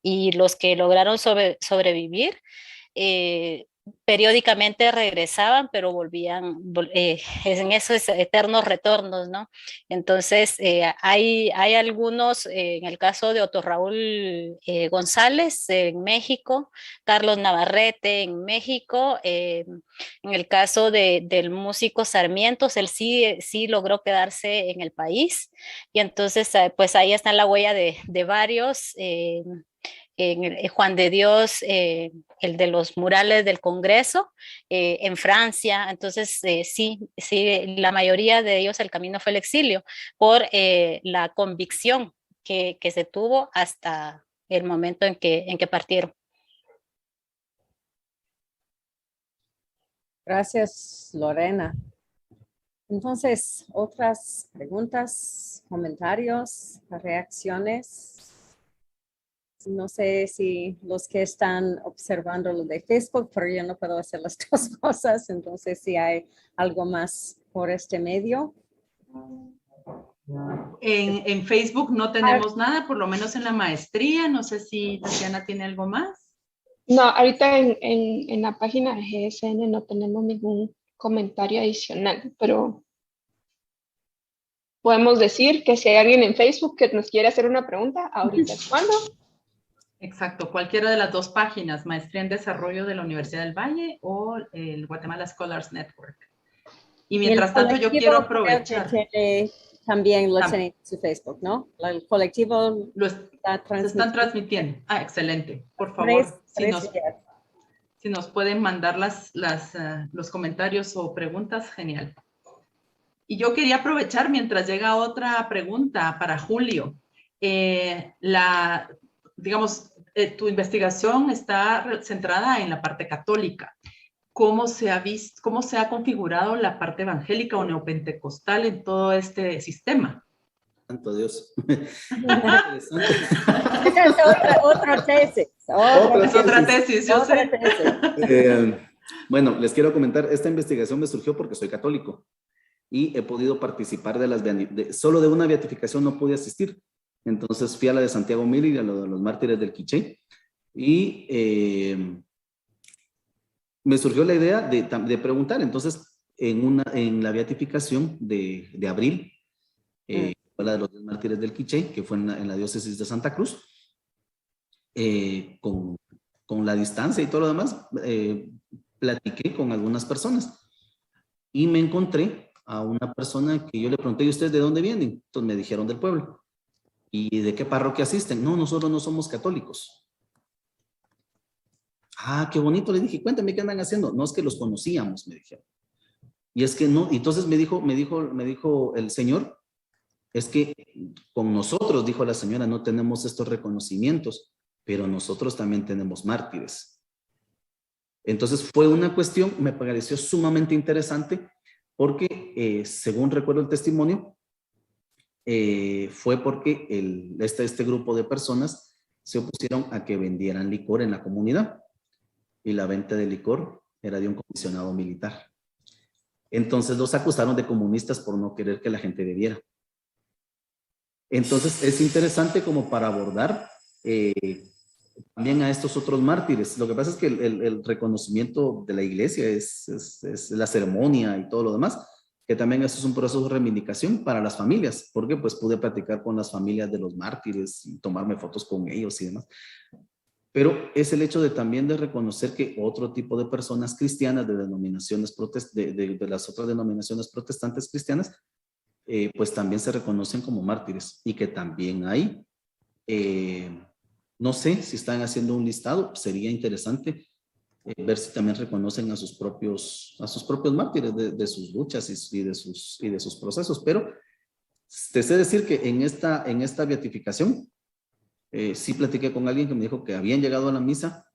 Y los que lograron sobrevivir, periódicamente regresaban, pero volvían en esos eternos retornos, ¿no? Entonces, hay algunos, en el caso de Otto Raúl González en México, Carlos Navarrete en México, en el caso del músico Sarmientos, él sí logró quedarse en el país, y entonces, pues ahí está la huella de varios, Juan de Dios, el de los murales del Congreso, en Francia. Entonces, sí, la mayoría de ellos el camino fue el exilio por la convicción que se tuvo hasta el momento en que partieron. Gracias, Lorena. Entonces, otras preguntas, comentarios, reacciones. No sé si los que están observando lo de Facebook, pero yo no puedo hacer las dos cosas. Entonces, si hay algo más por este medio. En Facebook no tenemos nada, por lo menos en la maestría. No sé si Tatiana tiene algo más. No, ahorita en la página de GSN no tenemos ningún comentario adicional, pero podemos decir que si hay alguien en Facebook que nos quiere hacer una pregunta, ahorita es cuando. Exacto, cualquiera de las dos páginas, Maestría en Desarrollo de la Universidad del Valle o el Guatemala Scholars Network. Y mientras tanto yo quiero aprovechar. También lo tienen en su Facebook, ¿no? El colectivo se están transmitiendo. Ah, excelente. Por favor, si nos pueden mandar los comentarios o preguntas, genial. Y yo quería aprovechar mientras llega otra pregunta para Julio. Digamos, tu investigación está centrada en la parte católica. ¿Cómo se ha configurado la parte evangélica o neopentecostal en todo este sistema? Santo Dios. Esa es otra tesis. Es otra tesis, yo sé. Bueno, les quiero comentar, esta investigación me surgió porque soy católico y he podido participar solo de una beatificación no pude asistir. Entonces fui a la de Santiago Miller y a lo de los mártires del Quiché. Y me surgió la idea de preguntar. Entonces, en la beatificación de abril, fue la de los mártires del Quiché, que fue en la diócesis de Santa Cruz. con la distancia y todo lo demás, platiqué con algunas personas y me encontré a una persona que yo le pregunté, ¿y ustedes de dónde vienen? Entonces me dijeron del pueblo. ¿Y de qué parroquia asisten? No, nosotros no somos católicos. Ah, qué bonito, le dije, cuéntame qué andan haciendo. No, es que los conocíamos, me dijeron. Y es que no, entonces me dijo el señor, es que con nosotros, dijo la señora, no tenemos estos reconocimientos, pero nosotros también tenemos mártires. Entonces fue una cuestión, me pareció sumamente interesante, porque según recuerdo el testimonio, fue porque este grupo de personas se opusieron a que vendieran licor en la comunidad, y la venta de licor era de un comisionado militar. Entonces los acusaron de comunistas por no querer que la gente bebiera. Entonces es interesante como para abordar también a estos otros mártires. Lo que pasa es que el reconocimiento de la iglesia es la ceremonia y todo lo demás, que también eso es un proceso de reivindicación para las familias, porque pues pude platicar con las familias de los mártires y tomarme fotos con ellos y demás. Pero es el hecho de también de reconocer que otro tipo de personas cristianas de denominaciones de las otras denominaciones protestantes cristianas, pues también se reconocen como mártires, y que también hay, no sé si están haciendo un listado, sería interesante ver si también reconocen a sus propios mártires de sus luchas y de sus procesos. Pero te sé decir que en esta beatificación, sí platiqué con alguien que me dijo que habían llegado a la misa,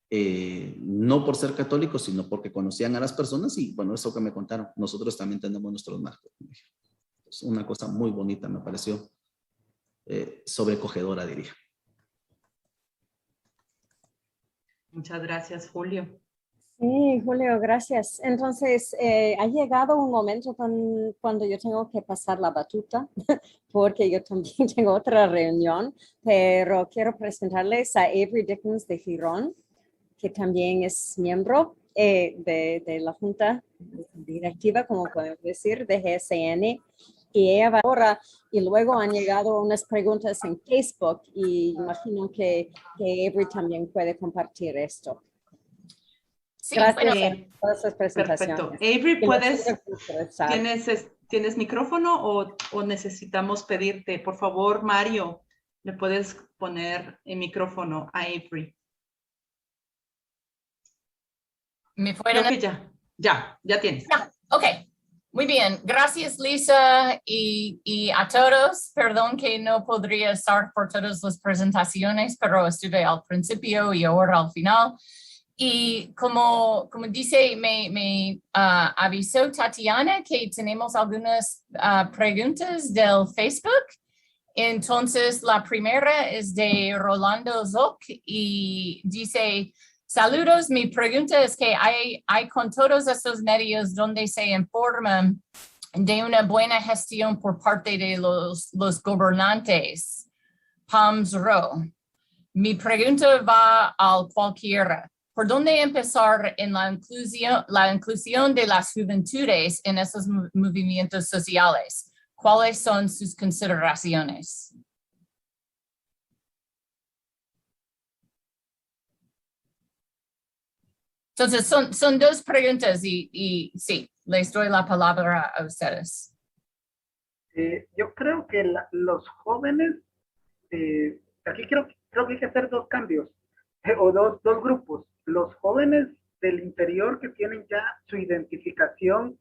no por ser católicos, sino porque conocían a las personas, y bueno, eso que me contaron, nosotros también tenemos nuestros mártires. Es una cosa muy bonita, me pareció sobrecogedora, diría. Muchas gracias, Julio. Sí, Julio, gracias. Entonces, ha llegado un momento cuando yo tengo que pasar la batuta, porque yo también tengo otra reunión, pero quiero presentarles a Avery Dickens de Girón, que también es miembro de la Junta Directiva, como podemos decir, de GSN. Y ella va ahora, y luego han llegado unas preguntas en Facebook, y imagino que Avery también puede compartir esto. Sí, Gracias bueno, por esas presentaciones. Perfecto. Avery, ¿tienes micrófono o necesitamos pedirte? Por favor, Mario, ¿le puedes poner el micrófono a Avery? ¿Me fueron? Creo que ya tienes. Ya, ok. Muy bien. Gracias, Lisa, y a todos. Perdón que no podría estar por todas las presentaciones, pero estuve al principio y ahora al final. Y como dice, me avisó Tatiana que tenemos algunas preguntas del Facebook. Entonces, la primera es de Rolando Zoc y dice: saludos, mi pregunta es que hay con todos estos medios donde se informan de una buena gestión por parte de los gobernantes, Palms Row. Mi pregunta va al cualquiera. ¿Por dónde empezar en la inclusión de las juventudes en esos movimientos sociales? ¿Cuáles son sus consideraciones? Entonces, son dos preguntas y sí, les doy la palabra a ustedes. Yo creo que los jóvenes, aquí creo que hay que hacer dos cambios, o dos grupos. Los jóvenes del interior que tienen ya su identificación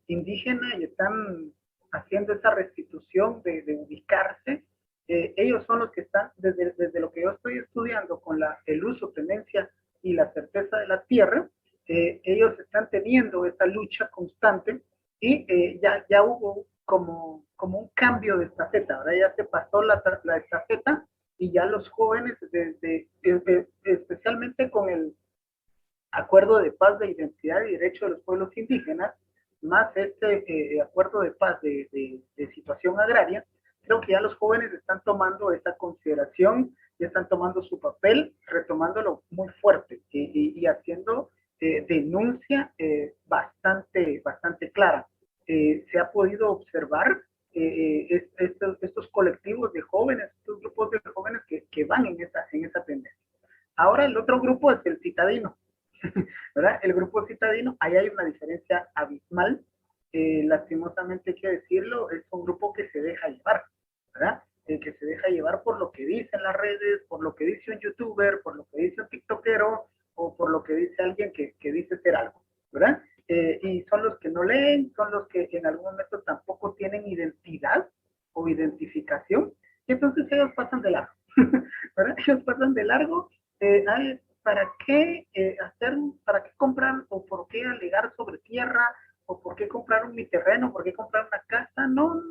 indígena y están haciendo esa restitución de ubicarse, ellos son los que están, desde lo que yo estoy estudiando con el uso, tenencia y la certeza de la tierra, ellos están teniendo esa lucha constante y ya hubo como un cambio de estafeta. Ahora ya se pasó la estafeta y ya los jóvenes, especialmente con el acuerdo de paz de identidad y derecho de los pueblos indígenas, más este acuerdo de paz de situación agraria, creo que ya los jóvenes están tomando esta consideración, ya están tomando su papel, retomándolo muy fuerte y haciendo denuncia bastante clara. Se ha podido observar estos colectivos de jóvenes, estos grupos de jóvenes que van en esa tendencia. Ahora el otro grupo es el citadino, ¿verdad? El grupo citadino, ahí hay una diferencia abismal. Lastimosamente hay que decirlo, es un grupo que se deja llevar, ¿verdad? Que se deja llevar por lo que dicen las redes, por lo que dice un youtuber, por lo que dice un tiktokero, o por lo que dice alguien que dice ser algo, ¿verdad? Y son los que no leen, son los que en algún momento tampoco tienen identidad o identificación, y entonces ellos pasan de largo, ¿verdad? Ellos pasan de largo. ¿Para qué para qué comprar o por qué alegar sobre tierra o por qué comprar mi terreno, por qué comprar una casa? No,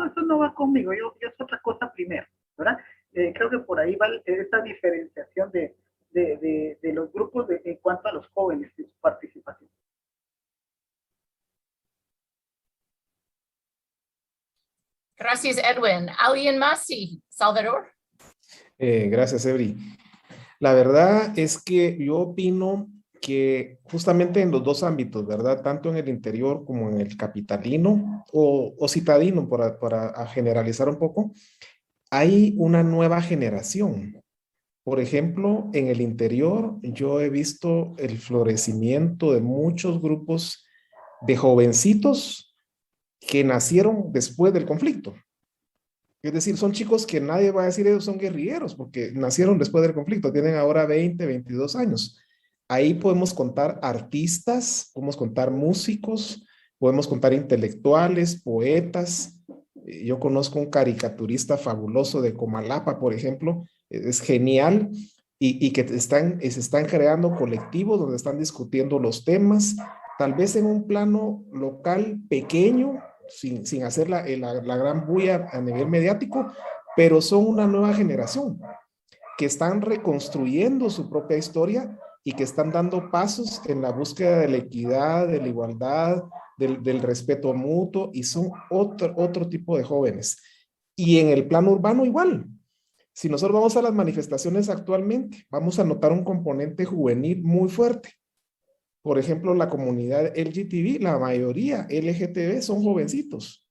eso no va conmigo, yo es otra cosa primero, ¿verdad? Creo que por ahí va esa diferenciación de los grupos en cuanto a los jóvenes y su participación. Gracias, Edwin. ¿Alguien más? Sí, Salvador. Gracias, Ebri. La verdad es que yo opino que justamente en los dos ámbitos, ¿verdad? Tanto en el interior como en el capitalino o citadino, para generalizar un poco, hay una nueva generación. Por ejemplo, en el interior yo he visto el florecimiento de muchos grupos de jovencitos que nacieron después del conflicto. Es decir, son chicos que nadie va a decir ellos son guerrilleros porque nacieron después del conflicto, tienen ahora 20, 22 años. Ahí podemos contar artistas, podemos contar músicos, podemos contar intelectuales, poetas. Yo conozco un caricaturista fabuloso de Comalapa, por ejemplo, es genial, y que se están creando colectivos donde están discutiendo los temas, tal vez en un plano local pequeño, sin hacer la gran bulla a nivel mediático, pero son una nueva generación que están reconstruyendo su propia historia y que están dando pasos en la búsqueda de la equidad, de la igualdad, del respeto mutuo, y son otro tipo de jóvenes. Y en el plano urbano igual. Si nosotros vamos a las manifestaciones actualmente, vamos a notar un componente juvenil muy fuerte. Por ejemplo, la comunidad LGTB, la mayoría LGTB son jovencitos.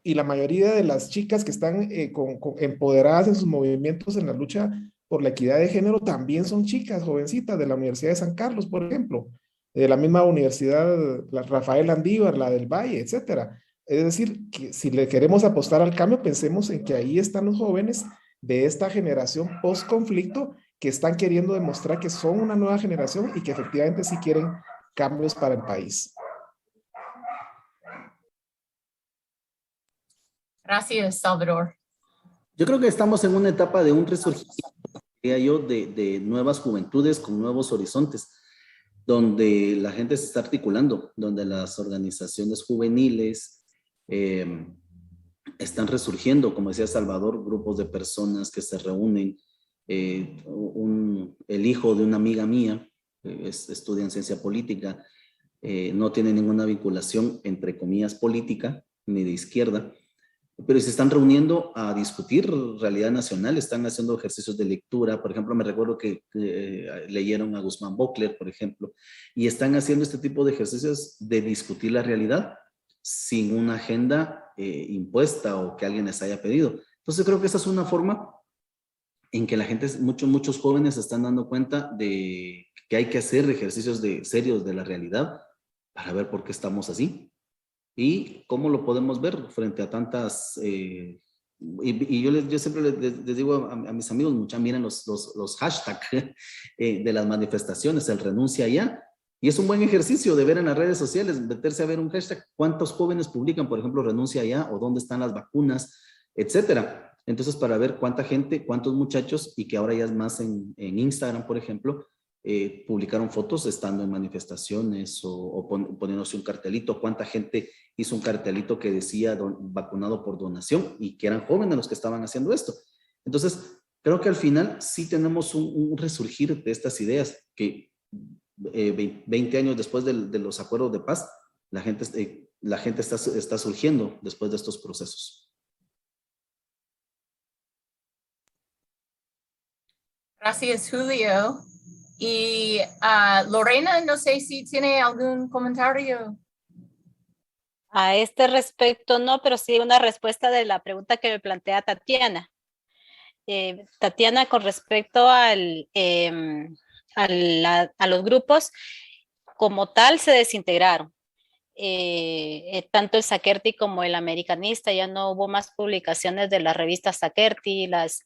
Y la mayoría de las chicas que están empoderadas en sus movimientos en la lucha por la equidad de género también son chicas jovencitas de la Universidad de San Carlos, por ejemplo, de la misma universidad, la Rafael Andívar, la del Valle, etcétera. Es decir, que si le queremos apostar al cambio, pensemos en que ahí están los jóvenes de esta generación post-conflicto que están queriendo demostrar que son una nueva generación y que efectivamente sí quieren cambios para el país. Gracias, Salvador. Yo creo que estamos en una etapa de un resurgimiento, diría yo, de nuevas juventudes con nuevos horizontes, donde la gente se está articulando, donde las organizaciones juveniles están resurgiendo, como decía Salvador, grupos de personas que se reúnen. El hijo de una amiga mía estudia en ciencia política, no tiene ninguna vinculación, entre comillas, política, ni de izquierda, pero se están reuniendo a discutir realidad nacional, están haciendo ejercicios de lectura. Por ejemplo, me recuerdo que leyeron a Guzmán Bocler, por ejemplo, y están haciendo este tipo de ejercicios de discutir la realidad sin una agenda impuesta o que alguien les haya pedido. Entonces creo que esa es una forma en que la gente, muchos jóvenes se están dando cuenta de que hay que hacer ejercicios serios de la realidad para ver por qué estamos así. ¿Y cómo lo podemos ver frente a tantas... y yo siempre les digo a mis amigos, miren los hashtags de las manifestaciones, el renuncia ya. Y es un buen ejercicio de ver en las redes sociales, meterse a ver un hashtag, cuántos jóvenes publican, por ejemplo, renuncia ya, o dónde están las vacunas, etcétera. Entonces, para ver cuánta gente, cuántos muchachos, y que ahora ya es más en Instagram, por ejemplo, publicaron fotos estando en manifestaciones o poniéndose un cartelito, cuánta gente hizo un cartelito que decía vacunado por donación y que eran jóvenes los que estaban haciendo esto. Entonces, creo que al final sí tenemos un resurgir de estas ideas que 20 años después de los acuerdos de paz, la gente está surgiendo después de estos procesos. Gracias, Julio. Y Lorena, no sé si tiene algún comentario. A este respecto no, pero sí una respuesta de la pregunta que me plantea Tatiana. Tatiana, con respecto a los grupos, como tal se desintegraron. Tanto el Sakerti como el Americanista, ya no hubo más publicaciones de la revista Sakerti, las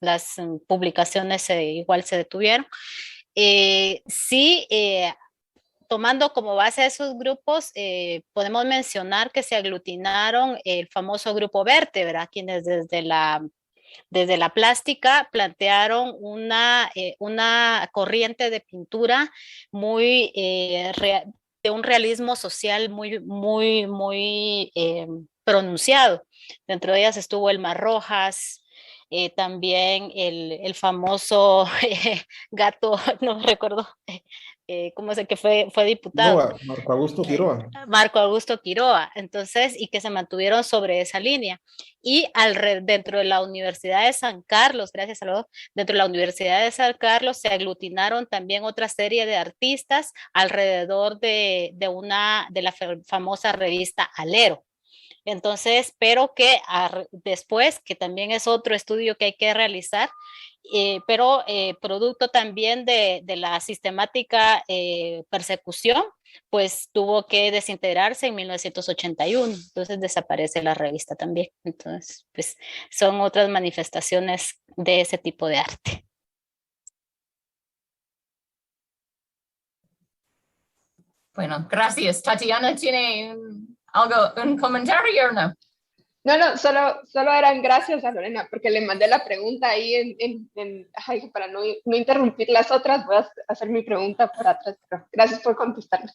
publicaciones igual se detuvieron. Sí, tomando como base a esos grupos, podemos mencionar que se aglutinaron el famoso grupo Vértebra, quienes desde la plástica plantearon una corriente de pintura muy de un realismo social muy pronunciado. Dentro de ellas estuvo Elmar Rojas, también el famoso gato, no recuerdo cómo es el que fue diputado. Marco Augusto Quiroa. Marco Augusto Quiroa, entonces, y que se mantuvieron sobre esa línea. Y dentro de la Universidad de San Carlos, gracias a los, dentro de la Universidad de San Carlos se aglutinaron también otra serie de artistas alrededor de la famosa revista Alero. Entonces, pero que después, que también es otro estudio que hay que realizar, pero producto también de la sistemática persecución, pues tuvo que desintegrarse en 1981, entonces desaparece la revista también. Entonces, pues son otras manifestaciones de ese tipo de arte. Bueno, gracias. Tatiana, ¿tiene un comentario o no? No, solo eran gracias a Lorena, porque le mandé la pregunta ahí ay, para no interrumpir las otras, voy a hacer mi pregunta por atrás, pero gracias por contestarme.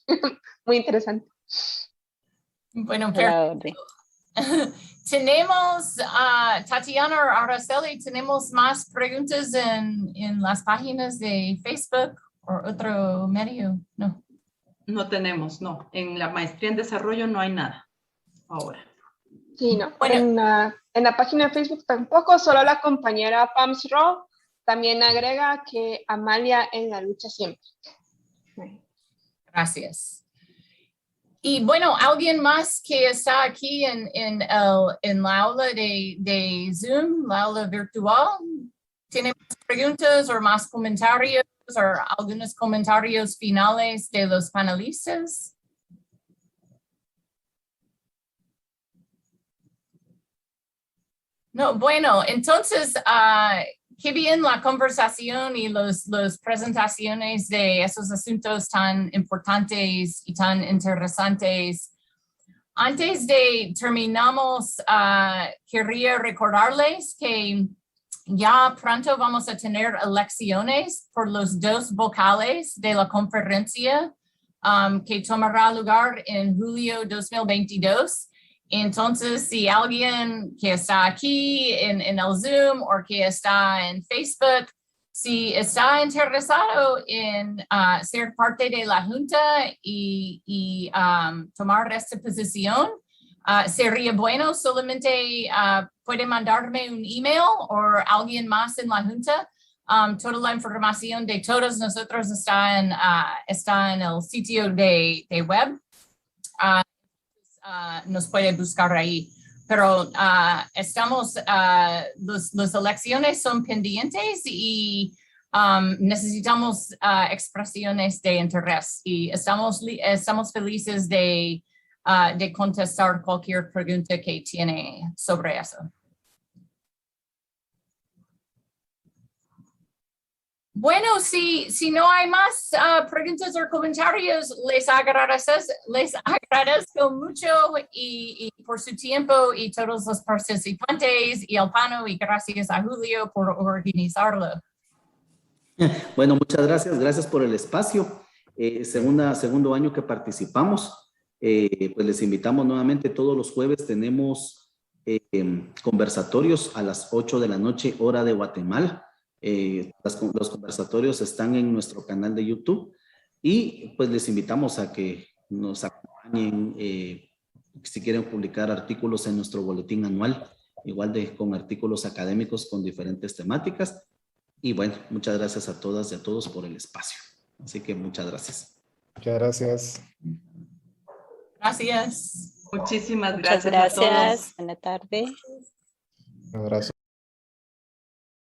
Muy interesante. Bueno, perfecto. Tenemos, Tatiana o Araceli, ¿tenemos más preguntas en las páginas de Facebook o otro medio? No. No tenemos, no. En la maestría en desarrollo no hay nada ahora. Sí, no. Bueno. En la página de Facebook tampoco, solo la compañera Pams Rowe también agrega que Amalia en la lucha siempre. Gracias. Y bueno, ¿alguien más que está aquí en la aula de Zoom, la aula virtual? ¿Tiene más preguntas o más comentarios o algunos comentarios finales de los panelistas? No, bueno, entonces, qué bien la conversación y las presentaciones de esos asuntos tan importantes y tan interesantes. Antes de terminamos, quería recordarles que ya pronto vamos a tener elecciones por los 2 vocales de la conferencia que tomará lugar en julio 2022. Entonces, si alguien que está aquí en el Zoom o que está en Facebook, si está interesado en ser parte de la Junta y tomar esta posición, sería bueno, solamente puede mandarme un email o alguien más en la Junta. Toda la información de todos nosotros está en el sitio de web. Nos puede buscar ahí. Pero estamos, las elecciones son pendientes y necesitamos expresiones de interés y estamos felices de contestar cualquier pregunta que tiene sobre eso. Bueno, si no hay más preguntas o comentarios, les agradezco mucho y por su tiempo y todos los participantes y al panel, y gracias a Julio por organizarlo. Bueno, muchas gracias. Gracias por el espacio. Segundo año que participamos. Pues les invitamos nuevamente. Todos los jueves tenemos conversatorios a las 8 de la noche, hora de Guatemala. Los conversatorios están en nuestro canal de YouTube y pues les invitamos a que nos acompañen si quieren publicar artículos en nuestro boletín anual, igual con artículos académicos con diferentes temáticas. Y bueno, muchas gracias a todas y a todos por el espacio. Así que muchas gracias. Muchas gracias. Gracias. Muchísimas Muchas gracias a todos. Buena tarde. Un abrazo.